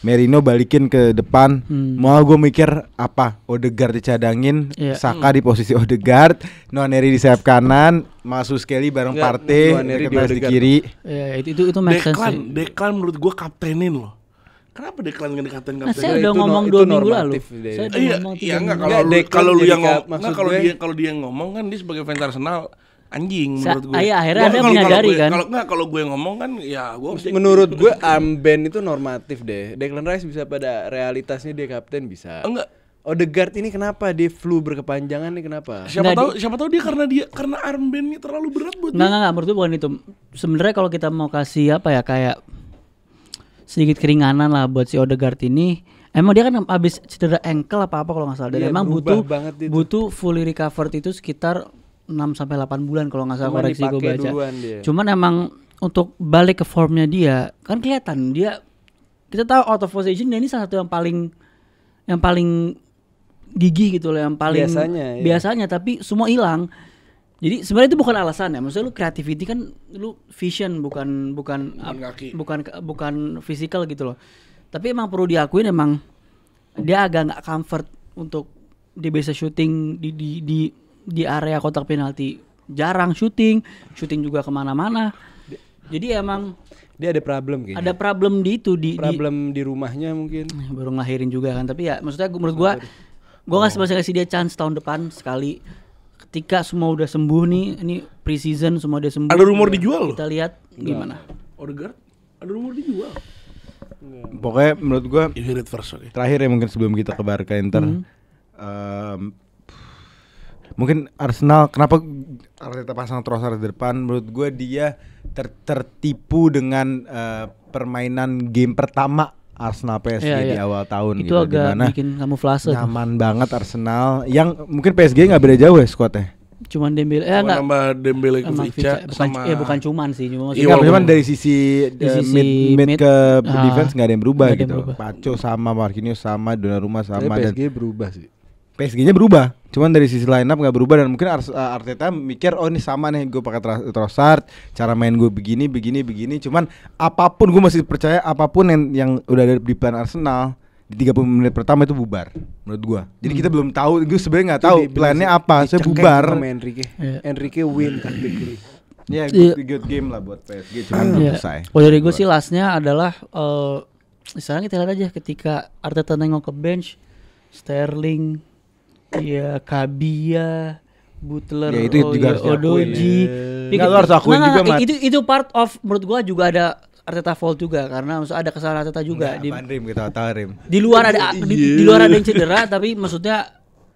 [SPEAKER 2] Merino balikin ke depan, mau gue mikir apa? Odegaard dicadangin, Saka di posisi Odegaard, Nwaneri di sayap kanan, Masus Kelly bareng
[SPEAKER 3] Enggak,
[SPEAKER 2] Partey,
[SPEAKER 3] Nwaneri di
[SPEAKER 2] Declan di
[SPEAKER 3] Odegaard.
[SPEAKER 2] kiri.
[SPEAKER 1] Ya, itu make sense sih.
[SPEAKER 4] Declan menurut gue kaptenin loh. Kenapa Declan nggak dikatain
[SPEAKER 1] Nah,
[SPEAKER 4] kapten?
[SPEAKER 1] saya udah
[SPEAKER 3] itu
[SPEAKER 1] ngomong
[SPEAKER 3] itu
[SPEAKER 1] 2 minggu lalu.
[SPEAKER 3] normatif deh.
[SPEAKER 1] Saya udah
[SPEAKER 4] Iya,
[SPEAKER 1] ngomong
[SPEAKER 4] iya
[SPEAKER 1] 3
[SPEAKER 4] enggak
[SPEAKER 1] minggu.
[SPEAKER 4] kalau
[SPEAKER 3] Declan
[SPEAKER 4] kalau lu
[SPEAKER 3] jadi
[SPEAKER 4] yang ngomong,
[SPEAKER 3] maksud
[SPEAKER 4] kalau
[SPEAKER 3] gue-
[SPEAKER 4] kalau dia yang ngomong kan dia sebagai fans Arsenal anjing menurut gue.
[SPEAKER 1] Iya, akhirnya
[SPEAKER 4] Gua-
[SPEAKER 1] Anda
[SPEAKER 4] kalau-
[SPEAKER 1] menyadari
[SPEAKER 4] kalau gue-
[SPEAKER 1] kan?
[SPEAKER 4] Kalau gue yang ngomong kan ya gue
[SPEAKER 3] Menurut gue armband itu normatif deh. Declan Rice bisa pada realitasnya dia kapten bisa.
[SPEAKER 4] enggak.
[SPEAKER 3] Odegaard ini kenapa dia flu berkepanjangan nih kenapa?
[SPEAKER 1] Nggak,
[SPEAKER 4] Siapa tahu dia karena armbandnya terlalu berat buat dia.
[SPEAKER 1] Enggak, menurut gue bukan itu. Sebenarnya kalau kita mau kasih apa ya, kayak sedikit keringanan lah buat si Odegaard ini. Emang dia kan habis cedera ankle apa kalau nggak salah. Dan
[SPEAKER 3] Iya,
[SPEAKER 1] emang
[SPEAKER 3] berubah banget itu.
[SPEAKER 1] butuh fully recovered itu sekitar 6 sampai 8 bulan kalau nggak salah,
[SPEAKER 3] Cuman
[SPEAKER 1] koreksi gue
[SPEAKER 3] dipakai
[SPEAKER 1] baca.
[SPEAKER 3] duluan dia.
[SPEAKER 1] Cuman emang untuk balik ke formnya dia kan kelihatan dia, kita tahu out of position dia ini salah satu yang paling gigih gitu loh, yang paling
[SPEAKER 3] Biasanya,
[SPEAKER 1] tapi semua hilang. Jadi sebenarnya itu bukan alasan ya. Maksudnya lu creativity kan lu vision bukan
[SPEAKER 4] kaki.
[SPEAKER 1] bukan physical gitu loh. Tapi emang perlu diakuin, emang dia agak nggak comfort untuk dia bisa shooting di area kotak penalti. Jarang shooting juga kemana-mana. Jadi emang
[SPEAKER 3] Dia ada problem kayaknya.
[SPEAKER 1] ada problem di itu
[SPEAKER 3] problem di rumahnya mungkin.
[SPEAKER 1] baru ngelahirin juga kan. Tapi ya maksudnya menurut gua masih kasih dia chance tahun depan sekali. Ketika semua udah sembuh nih, ini pre-season semua udah sembuh.
[SPEAKER 4] Ada rumor dijual loh.
[SPEAKER 1] Kita lihat gimana.
[SPEAKER 4] Odegaard ada rumor dijual.
[SPEAKER 2] Pokoknya menurut gue
[SPEAKER 4] You heard it first, oke.
[SPEAKER 2] terakhir ya mungkin sebelum kita ke Barca Inter, mungkin Arsenal kenapa Arteta pasang Trossard di depan? Menurut gue dia tertipu dengan permainan game pertama Arsenal PSG
[SPEAKER 1] Iya,
[SPEAKER 2] di
[SPEAKER 1] iya.
[SPEAKER 2] awal tahun
[SPEAKER 1] Itu
[SPEAKER 2] gitu,
[SPEAKER 1] agak
[SPEAKER 2] dimana
[SPEAKER 1] bikin kamuflase tuh.
[SPEAKER 2] nyaman banget Arsenal yang mungkin PSG nggak beda jauh ya skuadnya.
[SPEAKER 1] Cuman Dembele
[SPEAKER 4] Cuma
[SPEAKER 1] enggak
[SPEAKER 4] nambah Dembele ke
[SPEAKER 1] sama
[SPEAKER 4] Vica
[SPEAKER 1] Vica,
[SPEAKER 4] sama
[SPEAKER 1] bukan cuman sih, cuma
[SPEAKER 4] Iya,
[SPEAKER 2] Enggak,
[SPEAKER 4] walaupun-
[SPEAKER 2] cuman dari sisi,
[SPEAKER 1] sisi
[SPEAKER 2] mid ke
[SPEAKER 1] mid,
[SPEAKER 2] defense nggak ada yang berubah
[SPEAKER 1] nggak ada yang
[SPEAKER 2] gitu.
[SPEAKER 1] berubah.
[SPEAKER 2] Paco sama Marquinhos sama Donnarumma
[SPEAKER 3] Tapi
[SPEAKER 2] sama dan
[SPEAKER 3] PSG berubah sih.
[SPEAKER 2] PSG-nya berubah. Cuman dari sisi line up nggak berubah dan mungkin Arteta mikir oh ini sama nih gue pakai Trossard, cara main gue begini. Cuman apapun gue masih percaya apapun yang udah ada di plan Arsenal di 30 menit pertama itu bubar menurut gua. Jadi kita belum tahu, gue sebenarnya nggak tahu plannya apa, saya bubar.
[SPEAKER 3] Sama Enrique.
[SPEAKER 1] Iya.
[SPEAKER 3] Enrique win tactically.
[SPEAKER 2] Ya
[SPEAKER 1] Iya.
[SPEAKER 2] good game lah buat PSG, cuman belum selesai.
[SPEAKER 1] Kalau dari gue sih lastnya adalah misalnya kita lihat aja ketika Arteta nengok ke bench, Sterling, ya Kabia, Butler,
[SPEAKER 2] Ya, itu juga harus diakuin,
[SPEAKER 1] Odoji.
[SPEAKER 2] Nggak, lu harus akuin juga, Mat.
[SPEAKER 1] Itu part of, menurut gua juga ada Arteta fault juga, karena maksud ada kesalahan Arteta juga di
[SPEAKER 2] Rim kita tahu
[SPEAKER 1] di luar ada di luar ada yang cedera, tapi maksudnya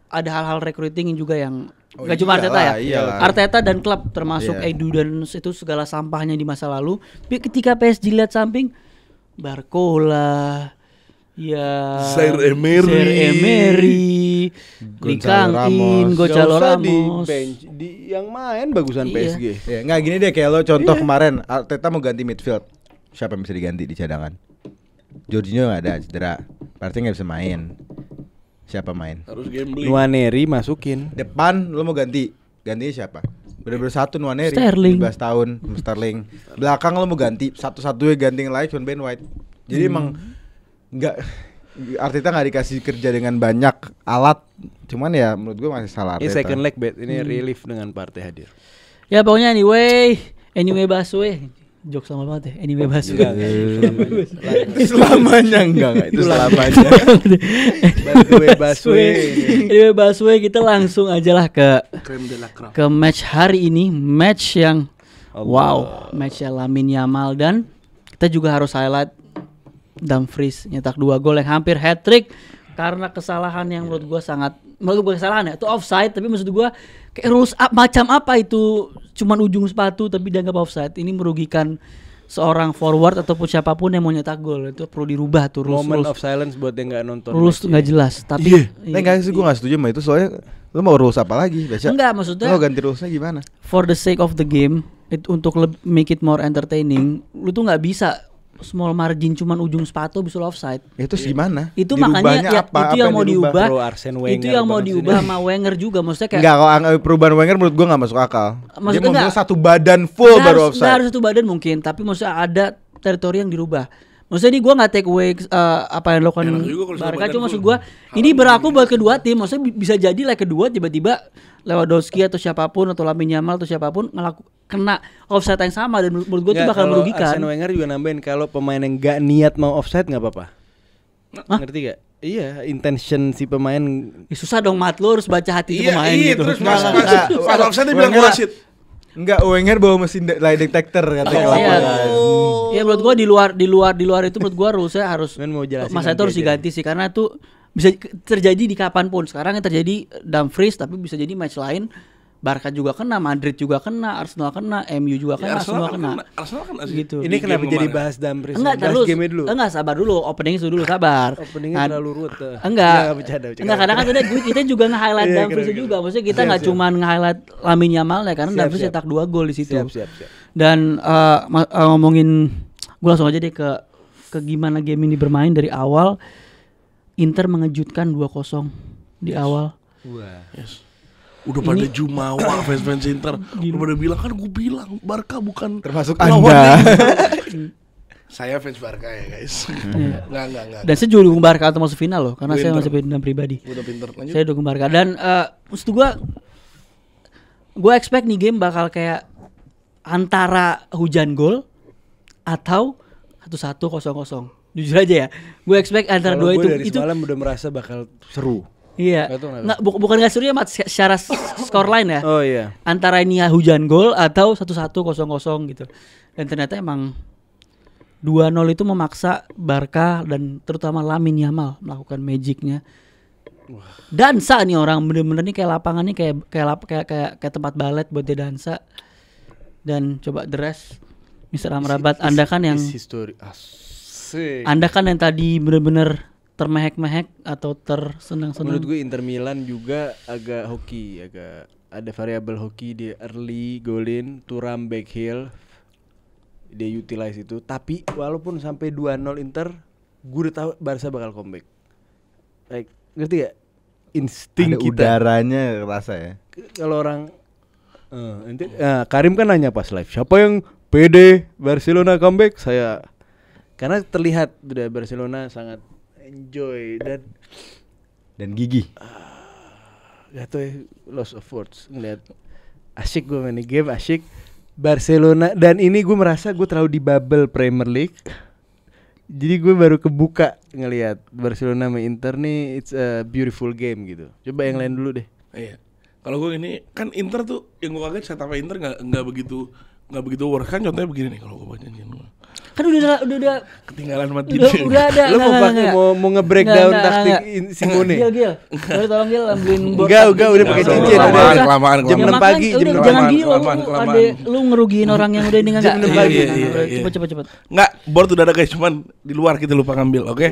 [SPEAKER 1] ada hal-hal recruiting juga yang
[SPEAKER 2] Oh,
[SPEAKER 1] gak cuma Arteta ya,
[SPEAKER 2] iyalah.
[SPEAKER 1] Arteta dan klub termasuk
[SPEAKER 2] Iya.
[SPEAKER 1] Edu dan itu segala sampahnya di masa lalu. Tapi ketika PSG lihat samping, Barcola, ya
[SPEAKER 4] Zaire Emery,
[SPEAKER 1] Lee Kang In,
[SPEAKER 3] Gak
[SPEAKER 1] Gonzalo
[SPEAKER 3] usah di
[SPEAKER 1] Ramos.
[SPEAKER 3] bench, di yang main bagusan
[SPEAKER 1] Iya.
[SPEAKER 3] PSG.
[SPEAKER 2] Ya, nggak gini deh, kayak lo contoh kemarin Arteta mau ganti midfield. Siapa yang bisa diganti di cadangan? Jorginho nggak ada, cedera. Berarti nggak bisa main. Siapa main?
[SPEAKER 4] Harus gambling.
[SPEAKER 3] Nwaneri masukin.
[SPEAKER 2] Depan lo mau ganti. Gantinya siapa? Bener-bener satu Nwaneri,
[SPEAKER 1] Sterling.
[SPEAKER 2] 17 tahun, Sterling. Belakang lo mau ganti, satu-satunya ganti yang lain cuma Ben White. Jadi emang nggak, Arteta nggak dikasih kerja dengan banyak alat. Cuman ya menurut gue masih salah
[SPEAKER 3] Ini
[SPEAKER 2] Arteta.
[SPEAKER 3] second leg bet, ini relief dengan Partey hadir.
[SPEAKER 1] Ya pokoknya anyway Baswe. Jok sama banget ya, anyway Baswe.
[SPEAKER 2] Itu selamanya enggak, itu selamanya.
[SPEAKER 1] Anyway Baswe, kita langsung aja lah ke
[SPEAKER 4] Creme de la creme.
[SPEAKER 1] match hari ini, match yang wow, match yang Lamine Yamal, dan kita juga harus highlight Dumfries nyetak 2 gol yang hampir hat trick karena kesalahan yang menurut gua kesalahan ya, itu offside, tapi maksud gua kayak rules macam apa itu, cuman ujung sepatu tapi dianggap offside. Ini merugikan seorang forward ataupun siapapun yang mau nyetak gol, itu perlu dirubah tuh
[SPEAKER 3] Moment
[SPEAKER 1] rules.
[SPEAKER 3] of silence buat yang nggak nonton.
[SPEAKER 1] Rules tuh nggak jelas, tapi
[SPEAKER 2] Enggak sih, gue nggak setuju sama itu, soalnya lo mau rules apa lagi? Biasa.
[SPEAKER 1] enggak, maksudnya
[SPEAKER 2] Lo ganti rulesnya gimana?
[SPEAKER 1] for the sake of the game, untuk make it more entertaining, lu tuh nggak bisa small margin cuman ujung sepatu bisa lo offside.
[SPEAKER 2] Ya terus gimana?
[SPEAKER 1] Itu
[SPEAKER 2] Dirubahnya
[SPEAKER 1] makanya ya,
[SPEAKER 2] apa?
[SPEAKER 1] itu yang mau
[SPEAKER 2] dirubah?
[SPEAKER 1] diubah.
[SPEAKER 3] Pro Arsene Wenger
[SPEAKER 1] Itu yang mau
[SPEAKER 3] banget
[SPEAKER 1] diubah sama Wenger juga, maksudnya kayak
[SPEAKER 2] Enggak, kalau perubahan Wenger menurut gue nggak masuk akal.
[SPEAKER 1] Maksudnya
[SPEAKER 2] Dia mau
[SPEAKER 1] nggak-
[SPEAKER 2] bilang satu badan full
[SPEAKER 1] nggak
[SPEAKER 2] baru
[SPEAKER 1] harus-
[SPEAKER 2] offside.
[SPEAKER 1] nggak harus satu badan mungkin, tapi maksudnya ada teritori yang dirubah. Maksudnya ini gue nggak take away apa yang dilakukan
[SPEAKER 4] Enak juga kalau satu
[SPEAKER 1] Barca,
[SPEAKER 4] badan
[SPEAKER 1] cuma maksud
[SPEAKER 4] full.
[SPEAKER 1] gue ini berlaku buat kedua tim. Maksudnya bisa jadi leg kedua tiba-tiba Lewandowski atau siapapun atau Lamine Yamal atau siapapun kena offside yang sama, dan menurut gue itu
[SPEAKER 3] Nggak,
[SPEAKER 1] bakal
[SPEAKER 3] kalau
[SPEAKER 1] merugikan.
[SPEAKER 3] Arsene Wenger juga nambahin kalau pemain yang nggak niat mau offside nggak apa-apa.
[SPEAKER 1] Hah?
[SPEAKER 3] Ngerti gak? Iya, intention si pemain.
[SPEAKER 1] Ya, susah dong, Mat, lu harus baca hati
[SPEAKER 4] Iya,
[SPEAKER 1] pemain
[SPEAKER 4] iya,
[SPEAKER 1] gitu.
[SPEAKER 4] terus
[SPEAKER 2] Nggak,
[SPEAKER 4] pas
[SPEAKER 2] nggak.
[SPEAKER 4] pas offside dia bilang
[SPEAKER 2] Wenger-
[SPEAKER 4] wasit.
[SPEAKER 2] Enggak, Wenger bawa mesin lie detector katanya.
[SPEAKER 1] Iya.
[SPEAKER 2] lapangan.
[SPEAKER 1] Ya menurut gua di luar itu menurut gua rulesnya harus
[SPEAKER 3] Men mau jelasin
[SPEAKER 1] masa itu
[SPEAKER 3] nanti
[SPEAKER 1] harus
[SPEAKER 3] aja.
[SPEAKER 1] diganti sih, karena itu bisa terjadi di kapanpun. Sekarang yang terjadi Dumfries, tapi bisa jadi match lain Barca juga kena, Madrid juga kena, Arsenal kena, MU juga kena,
[SPEAKER 4] Ya,
[SPEAKER 1] semua kena.
[SPEAKER 4] Arsenal kan
[SPEAKER 1] Gitu.
[SPEAKER 3] Ini
[SPEAKER 4] di
[SPEAKER 3] kenapa
[SPEAKER 4] game
[SPEAKER 3] jadi
[SPEAKER 4] kemarin.
[SPEAKER 3] bahas Dumfries?
[SPEAKER 1] Enggak,
[SPEAKER 3] Bahas
[SPEAKER 1] terus.
[SPEAKER 3] game dulu.
[SPEAKER 1] Enggak, sabar dulu. Opening itu dulu, sabar.
[SPEAKER 3] Openingnya
[SPEAKER 1] Kan-
[SPEAKER 3] terlalu ruwet.
[SPEAKER 1] Enggak.
[SPEAKER 3] Bercanda.
[SPEAKER 1] Enggak, kadang kan kita juga nge-highlight
[SPEAKER 3] Iya,
[SPEAKER 1] Dumfries
[SPEAKER 3] kira-kira.
[SPEAKER 1] juga. Maksudnya kita
[SPEAKER 3] Siap,
[SPEAKER 1] nggak
[SPEAKER 3] siap.
[SPEAKER 1] cuma nge-highlight Lamine Yamal ya, karena
[SPEAKER 3] Siap,
[SPEAKER 1] Dumfries
[SPEAKER 3] siap.
[SPEAKER 1] cetak 2 gol di situ.
[SPEAKER 3] Siap.
[SPEAKER 1] Dan ngomongin, gue langsung aja deh ke gimana game ini bermain dari awal. Inter mengejutkan 2-0 di awal.
[SPEAKER 3] Wah.
[SPEAKER 4] Yes. Udah pada jumawa fans-fans Inter. Udah pada bilang, kan gue bilang Barca bukan
[SPEAKER 2] Termasuk
[SPEAKER 4] lawan
[SPEAKER 2] Anda.
[SPEAKER 4] Inter. Saya fans Barca ya guys. Enggak.
[SPEAKER 1] Dan saya juga dukung Barca untuk masuk final loh, karena saya
[SPEAKER 4] Inter.
[SPEAKER 1] masih pendam pribadi.
[SPEAKER 4] Udah pinter. Lanjut.
[SPEAKER 1] Saya dukung Barca, dan maksud gue expect nih game bakal kayak antara hujan gol atau 1-1 0-0. Jujur aja ya, gue expect antara
[SPEAKER 3] Kalau
[SPEAKER 1] dua
[SPEAKER 3] gue dari
[SPEAKER 1] itu.
[SPEAKER 3] semalam udah merasa bakal seru.
[SPEAKER 1] Iya.
[SPEAKER 3] Nggak tahu kenapa.
[SPEAKER 1] Nggak, bukan nggak seru ya, Mat, secara scoreline ya.
[SPEAKER 3] Oh iya.
[SPEAKER 1] Antara ini hujan gol atau 1-1 0-0 gitu. Dan ternyata emang 2-0 itu memaksa Barca dan terutama Lamine Yamal melakukan magicnya. Dansa nih orang, bener-bener nih kayak lapangannya kayak tempat balet buat dia dansa. Dan coba the rest, Mr. Amrabat, Anda kan yang
[SPEAKER 3] history. Asik.
[SPEAKER 1] Anda kan yang tadi bener-bener termehek-mehek atau tersenang-senang.
[SPEAKER 3] Menurut gue Inter Milan juga agak hoki, agak ada variabel hoki di early golin, Thuram back heel. Dia utilize itu, tapi walaupun sampai 2-0 Inter, gue udah tahu Barca bakal comeback. Like, ngerti gak? Insting
[SPEAKER 2] Ada
[SPEAKER 3] kita.
[SPEAKER 2] udaranya rasa ya.
[SPEAKER 3] Kalau orang Karim kan nanya pas live, siapa yang pede Barcelona comeback? Saya, karena terlihat udah Barcelona sangat enjoy
[SPEAKER 2] Dan gigi.
[SPEAKER 3] gak tau ya, loss of words ngeliat asyik gue main game, asyik Barcelona. Dan ini gue merasa gue terlalu di bubble Premier League, jadi gue baru kebuka ngelihat Barcelona sama Inter nih. It's a beautiful game gitu. Coba yang lain dulu deh.
[SPEAKER 4] Iya. Kalau gue ini kan Inter tuh yang gue kaget setup Inter nggak begitu work kan, contohnya begini nih kalau gue baca
[SPEAKER 1] Kan udah
[SPEAKER 4] ketinggalan mati.
[SPEAKER 1] udah ada.
[SPEAKER 3] Lo mau pakai mau nge-breakdown taktik Simone?
[SPEAKER 1] Gil. Tolong Gil ambilin
[SPEAKER 3] Enggak, udah pakai cincin.
[SPEAKER 4] Kelamaan.
[SPEAKER 3] Jam 6 pagi,
[SPEAKER 1] jam
[SPEAKER 3] jam
[SPEAKER 1] jangan
[SPEAKER 3] 6
[SPEAKER 1] gila lu ngerugiin orang yang udah ini enggak.
[SPEAKER 3] Jam 6 pagi.
[SPEAKER 1] Cepet.
[SPEAKER 4] Nggak, board udah ada guys, cuman di luar kita lupa ngambil, oke?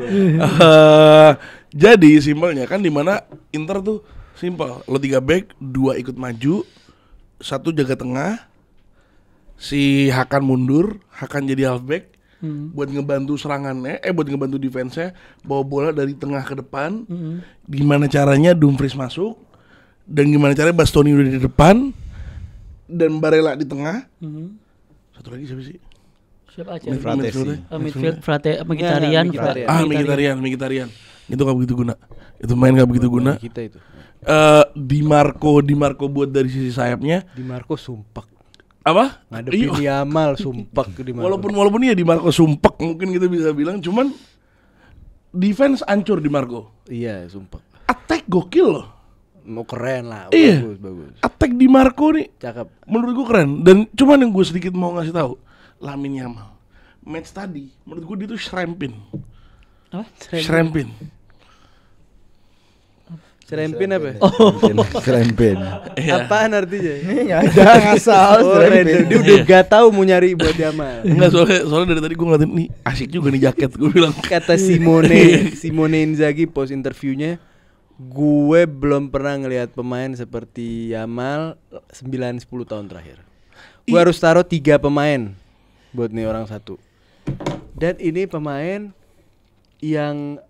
[SPEAKER 4] Jadi simpelnya kan dimana Inter tuh simpel, lo 3 back, 2 ikut maju, 1 jaga tengah, si Hakan mundur, Hakan jadi halfback buat ngebantu serangannya, buat ngebantu defense-nya, bawa bola dari tengah ke depan. Gimana caranya Dumfries masuk, dan gimana caranya Bastoni udah di depan, dan Barella di tengah. Satu lagi siapa sih?
[SPEAKER 1] Siapa aja?
[SPEAKER 2] Midfield.
[SPEAKER 1] Frate Mkhitaryan.
[SPEAKER 4] Mkhitaryan. Itu gak begitu guna. Itu main gak begitu guna.
[SPEAKER 3] Kita itu.
[SPEAKER 4] Di Marco buat dari sisi sayapnya.
[SPEAKER 3] Di Marco sumpek.
[SPEAKER 4] Apa?
[SPEAKER 3] Ngadepin Yamal sumpek di Marco.
[SPEAKER 4] Walaupun ya di Marco sumpek mungkin kita bisa bilang, cuman defense hancur di Marco.
[SPEAKER 3] Iya, sumpek.
[SPEAKER 4] Attack gokil loh.
[SPEAKER 3] Mau keren lah.
[SPEAKER 4] Iya.
[SPEAKER 3] Bagus.
[SPEAKER 4] Attack di Marco nih
[SPEAKER 3] Cakep.
[SPEAKER 4] menurut gue keren. Dan cuman yang gue sedikit mau ngasih tahu, Lamine Yamal match tadi menurut gue dia tuh Shrampin.
[SPEAKER 1] Apa?
[SPEAKER 4] Shrampin.
[SPEAKER 3] Serempin apa?
[SPEAKER 2] Serempin.
[SPEAKER 3] Apaan artinya?
[SPEAKER 2] Enggak ada ngasal serempin.
[SPEAKER 3] Dia udah gak tahu mau nyari buat Yamal.
[SPEAKER 4] Enggak, soalnya dari tadi gue ngeliatin nih asik juga nih jaket, gue bilang.
[SPEAKER 3] Kata Simone Inzaghi post interviewnya, gue belum pernah ngelihat pemain seperti Yamal 9-10 tahun terakhir. Gue harus taruh 3 pemain buat nih orang satu. Dan ini pemain yang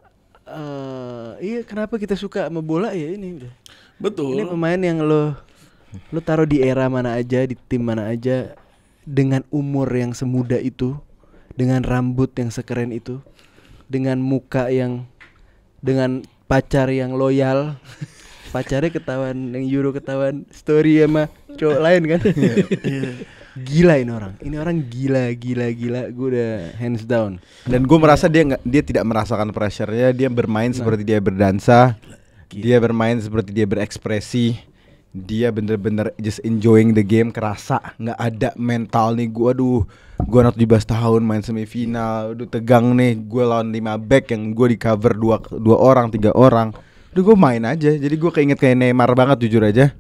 [SPEAKER 3] iya, kenapa kita suka sama bola ya ini udah.
[SPEAKER 4] Betul.
[SPEAKER 3] Ini pemain yang lo taruh di era mana aja, di tim mana aja, dengan umur yang semuda itu, dengan rambut yang sekeren itu, dengan muka dengan pacar yang loyal. Pacarnya ketahuan, yang Euro ketahuan story sama cowok lain kan. Gila ini orang. Ini orang gila. Gue udah hands down.
[SPEAKER 2] Dan gue merasa dia tidak merasakan pressure-nya. Dia bermain seperti dia berdansa. Dia bermain seperti dia berekspresi. Dia bener-bener just enjoying the game. Kerasa nggak ada mental nih. Gue anak 17 tahun main semifinal. Aduh tegang nih. Gue lawan 5 back yang gue di cover 2 orang 3 orang. Udah gue main aja. Jadi gue keinget kayak Neymar banget jujur aja.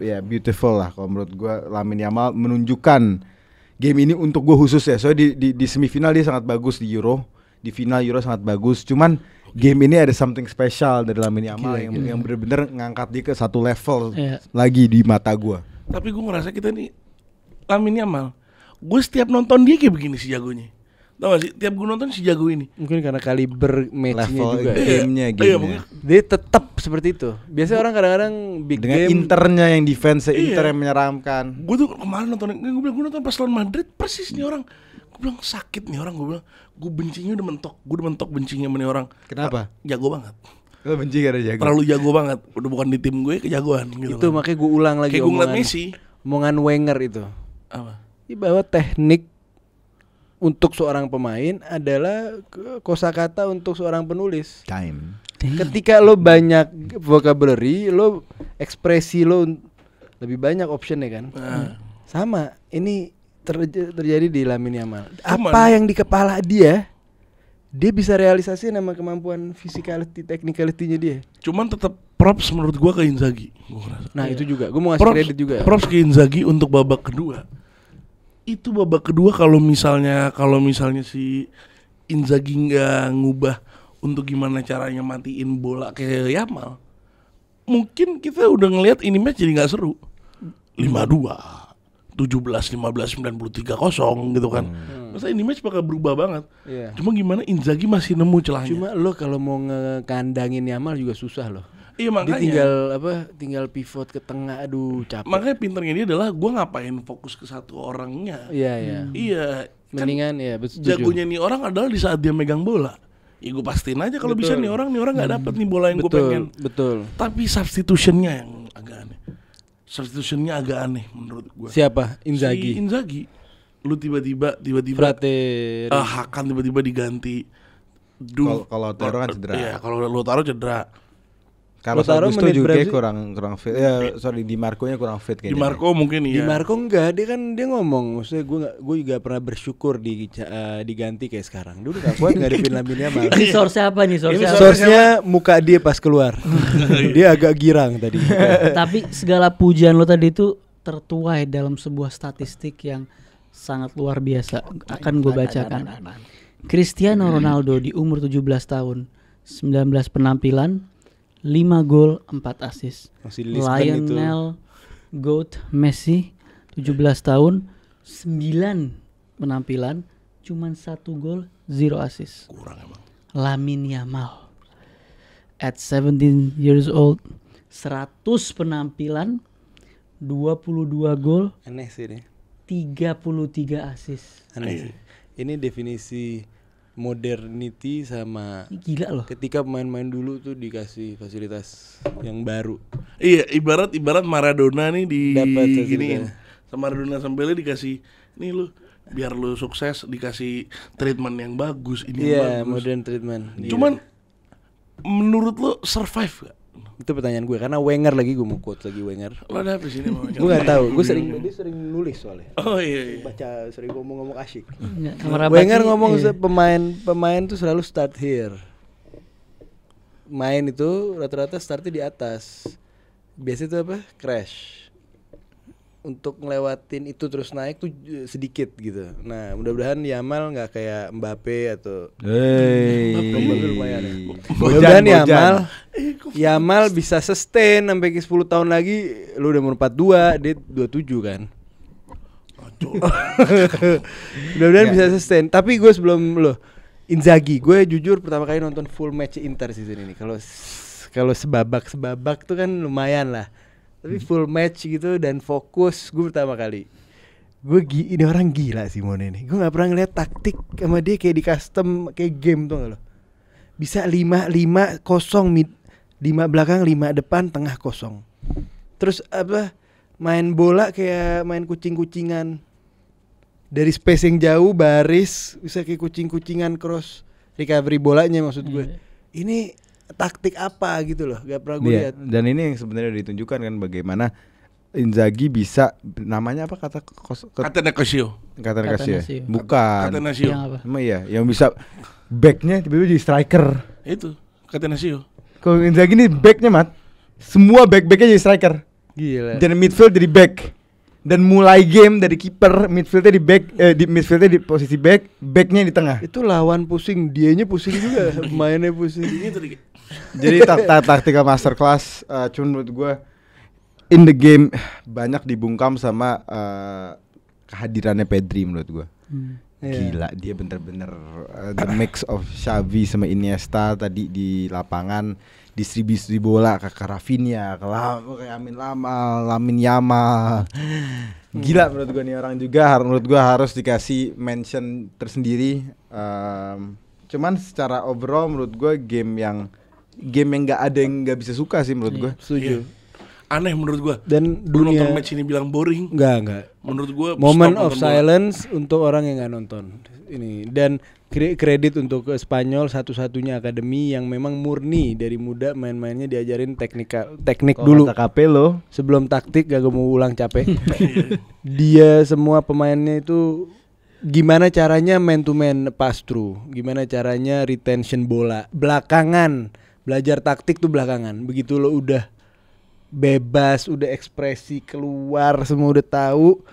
[SPEAKER 2] Ya beautiful lah kalau menurut gue. Lamine Yamal menunjukkan game ini untuk gue khusus ya. Soalnya di semifinal dia sangat bagus di Euro, di final Euro sangat bagus. Cuman game ini ada something special dari Lamine Yamal yang benar-benar ngangkat dia ke satu level lagi di mata gue.
[SPEAKER 4] Tapi gue ngerasa kita nih Lamine Yamal, gue setiap nonton dia kayak begini si jagonya. Tau gak sih, tiap gue nonton si jago ini.
[SPEAKER 3] Mungkin karena kaliber match-nya
[SPEAKER 2] level
[SPEAKER 3] juga.
[SPEAKER 2] gamenya.
[SPEAKER 3] Dia tetap seperti itu. Biasanya orang kadang-kadang big
[SPEAKER 2] dengan
[SPEAKER 3] game
[SPEAKER 2] internya yang defense Inter yang menyeramkan.
[SPEAKER 4] Gue tuh kemarin nonton, gue nonton pas lawan Madrid persis nih orang. Gue bilang sakit nih orang, gue bilang gue bencinya udah mentok. Gue udah mentok bencinya sama nih orang.
[SPEAKER 2] Kenapa?
[SPEAKER 4] Jago banget.
[SPEAKER 2] Lo benci karena jago.
[SPEAKER 4] Terlalu jago banget. Udah bukan di tim gue, kejagoan gitu.
[SPEAKER 3] itu makanya gue ulang lagi.
[SPEAKER 4] Kayak gue ngeliat Messi.
[SPEAKER 3] Omongan Wenger itu.
[SPEAKER 4] Apa?
[SPEAKER 3] Bahwa teknik untuk seorang pemain adalah kosakata untuk seorang penulis.
[SPEAKER 2] Time.
[SPEAKER 3] Ketika lo banyak vocabulary, lo ekspresi lo lebih banyak optionnya kan. Sama, ini terjadi di Lamine Yamal. Apa yang di kepala dia bisa realisasi nama kemampuan physicality, technicality-nya dia.
[SPEAKER 4] Cuman tetap props menurut gua ke Inzaghi.
[SPEAKER 3] Nah itu juga, gua mau ngasih kredit juga.
[SPEAKER 4] Props ke Inzaghi untuk babak kedua. Itu babak kedua kalau misalnya si Inzaghi nggak ngubah untuk gimana caranya matiin bola kayak Yamal, mungkin kita udah ngelihat ini match jadi nggak seru. 5-2, 17-15, 93-0 gitu kan. Masa ini match bakal berubah banget. Cuma gimana Inzaghi masih nemu celahnya.
[SPEAKER 3] Cuma lo kalau mau ngekandangin Yamal juga susah loh.
[SPEAKER 4] Iya makanya.
[SPEAKER 3] Dia tinggal pivot ke tengah, aduh capek.
[SPEAKER 4] Makanya pinternya dia adalah gue ngapain fokus ke satu orangnya.
[SPEAKER 3] Iya.
[SPEAKER 4] Iya.
[SPEAKER 3] Mendingan kan ya betul.
[SPEAKER 4] Jagonya nih orang adalah di saat dia megang bola. Ya gue pastiin aja kalau bisa
[SPEAKER 3] Betul.
[SPEAKER 4] nih orang nggak dapet nih bola yang gue pengen.
[SPEAKER 3] Betul.
[SPEAKER 4] Tapi substitutionnya yang agak aneh. Substitutionnya agak aneh menurut gue.
[SPEAKER 3] Siapa?
[SPEAKER 4] Si
[SPEAKER 3] Inzaghi.
[SPEAKER 4] Inzaghi. Lu tiba-tiba
[SPEAKER 3] Frate.
[SPEAKER 4] Hakan tiba-tiba diganti.
[SPEAKER 2] Kalau Lautaro kan cedera.
[SPEAKER 4] Iya, kalau Lautaro cedera.
[SPEAKER 2] Carlos
[SPEAKER 3] Lautaro
[SPEAKER 2] Augusto
[SPEAKER 3] menit
[SPEAKER 2] juga
[SPEAKER 3] berapa
[SPEAKER 2] kayak kurang fit. Ya, sorry, Di Marco-nya kurang fit
[SPEAKER 4] Di
[SPEAKER 2] kayaknya.
[SPEAKER 4] Marco mungkin
[SPEAKER 3] Di
[SPEAKER 4] iya.
[SPEAKER 3] Marco enggak, dia ngomong, maksudnya gue juga pernah bersyukur diganti kayak sekarang. Dulu gak kuat ngadepin Lamine Yamal.
[SPEAKER 1] Ini source apa nih? Source
[SPEAKER 4] Ini
[SPEAKER 1] apa?
[SPEAKER 3] Source-nya muka dia pas keluar. Dia agak girang tadi.
[SPEAKER 1] Tapi segala pujian lo tadi itu tertuai dalam sebuah statistik yang sangat luar biasa. Akan gue bacakan. Cristiano Ronaldo di umur 17 tahun, 19 penampilan, 5 gol, 4 assist.
[SPEAKER 3] Masih Lisbon itu.
[SPEAKER 1] Lionel Goat Messi 17 tahun, 9 penampilan, cuman 1 gol, 0 assist.
[SPEAKER 4] Kurang emang.
[SPEAKER 1] Lamine Yamal at 17 years old, 100 penampilan, 22 gol,
[SPEAKER 3] Aneh sih ini.
[SPEAKER 1] 33 assist.
[SPEAKER 3] Aneh sih. Ini definisi modernity sama
[SPEAKER 1] Ini gila loh.
[SPEAKER 3] ketika pemain-pemain dulu tuh dikasih fasilitas yang baru.
[SPEAKER 4] Iya, ibarat Maradona nih
[SPEAKER 3] Dapat
[SPEAKER 4] giniin.
[SPEAKER 3] fasilitas.
[SPEAKER 4] Sama Maradona Sambele dikasih, nih lu biar lu sukses dikasih treatment yang bagus, ini
[SPEAKER 3] Iya,
[SPEAKER 4] yang bagus.
[SPEAKER 3] modern treatment.
[SPEAKER 4] Cuman menurut lu survive gak?
[SPEAKER 3] Itu pertanyaan gue karena Wenger lagi, gue mau quote lagi Wenger.
[SPEAKER 4] Lo ada apa sini mau?
[SPEAKER 3] Gue nggak tahu, dia sering nulis soalnya.
[SPEAKER 4] Oh iya.
[SPEAKER 3] Baca sering ngomong asyik.
[SPEAKER 1] Nggak, Amrabat
[SPEAKER 3] Wenger
[SPEAKER 1] sih,
[SPEAKER 3] ngomong
[SPEAKER 1] iya.
[SPEAKER 3] pemain tuh selalu start here. Main itu rata-rata startnya di atas. Biasanya itu apa? Crash. Untuk ngelewatin itu terus naik tuh sedikit gitu. Nah, mudah-mudahan Yamal nggak kayak Mbappe atau Mbappe lumayan ya. Mudah-mudahan Yamal bisa sustain sampai ke 10 tahun lagi. Lu udah umur 42, dia 27 kan. Mudah-mudahan bisa sustain. Tapi gue sebelum lo Inzaghi, gue jujur pertama kali nonton full match Inter season ini. Kalau sebabak tuh kan lumayan lah. Tapi full match gitu dan fokus, gue pertama kali. Ini orang gila sih Simone ini. Gue nggak pernah ngeliat taktik sama dia kayak di custom kayak game tuh nggak lo? Bisa 5-5 kosong mid, 5 belakang 5 depan tengah kosong. Terus apa? Main bola kayak main kucing-kucingan. Dari space yang jauh baris bisa kayak kucing-kucingan cross recovery bolanya maksud gue. Ini taktik apa gitu loh, gak pernah gue lihat.
[SPEAKER 2] Dan ini yang sebenarnya ditunjukkan kan bagaimana Inzaghi bisa, namanya apa
[SPEAKER 4] Catenaccio.
[SPEAKER 2] Catenaccio. Bukan.
[SPEAKER 4] Catenaccio.
[SPEAKER 1] Yang apa?
[SPEAKER 2] Emang iya, yang bisa backnya tiba-tiba jadi striker.
[SPEAKER 4] Itu Catenaccio.
[SPEAKER 2] Kalau Inzaghi ini backnya mat, semua backnya jadi striker.
[SPEAKER 3] Gila.
[SPEAKER 2] Dan midfield jadi back. Dan mulai game dari kiper, midfieldnya di back, di midfieldnya di posisi backnya di tengah.
[SPEAKER 3] Itu lawan pusing, dianya pusing juga, mainnya pusing.
[SPEAKER 2] Jadi taktikal masterclass, cuman menurut gue in the game banyak dibungkam sama kehadirannya Pedri menurut gue. Gila, dia bener-bener the mix of Xavi sama Iniesta tadi di lapangan, distribusi bola ke Rafinha, ke Lamine Yamal. Gila menurut gue nih orang juga, menurut gue harus dikasih mention tersendiri. Cuman secara overall menurut gue game yang nggak ada yang nggak bisa suka sih menurut gue.
[SPEAKER 3] Setuju.
[SPEAKER 4] Aneh menurut gua.
[SPEAKER 3] Dan
[SPEAKER 4] Lu
[SPEAKER 3] dunia
[SPEAKER 4] nonton match ini bilang boring.
[SPEAKER 3] enggak.
[SPEAKER 4] Menurut gua
[SPEAKER 3] Moment
[SPEAKER 4] stop
[SPEAKER 3] of
[SPEAKER 4] nonton bola.
[SPEAKER 3] silence untuk orang yang nggak nonton ini. Dan kredit untuk Spanyol, satu-satunya akademi yang memang murni dari muda main-mainnya diajarin teknik dulu.
[SPEAKER 2] Kata Capello,
[SPEAKER 3] Sebelum taktik gak mau ulang capek. Dia semua pemainnya itu gimana caranya man to man pass through, gimana caranya retention bola. Belakangan belajar taktik tuh belakangan. Begitu lo udah bebas, udah ekspresi keluar, semua udah tahu,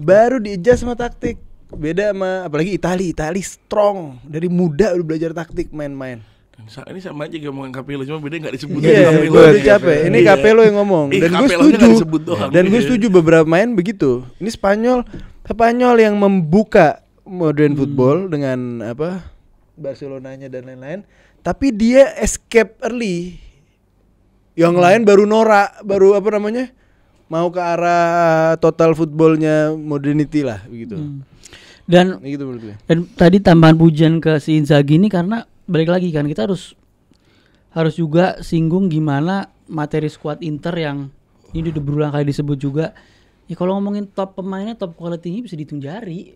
[SPEAKER 3] baru di-adjust sama taktik. Beda sama apalagi Itali strong dari muda udah belajar taktik main-main.
[SPEAKER 4] Ini sama aja kayak ngomongin Capello, cuma beda nggak disebut.
[SPEAKER 3] Iya, gue udah capek. Ini Capello yang ngomong. Dan gue setuju. Dan gue setuju beberapa main begitu. Ini Spanyol yang membuka modern football dengan apa Barcelonanya dan lain-lain. Tapi dia escape early. Yang lain baru norak, baru apa namanya? Mau ke arah total footballnya modernity lah begitu.
[SPEAKER 1] Dan
[SPEAKER 3] Gitu menurut gue.
[SPEAKER 1] dan tadi tambahan pujian ke si Inzaghi ini karena balik lagi kan kita harus juga singgung gimana materi squad Inter yang ini udah berulang kali disebut juga. Ya kalau ngomongin top pemainnya, top quality-nya bisa dihitung jari.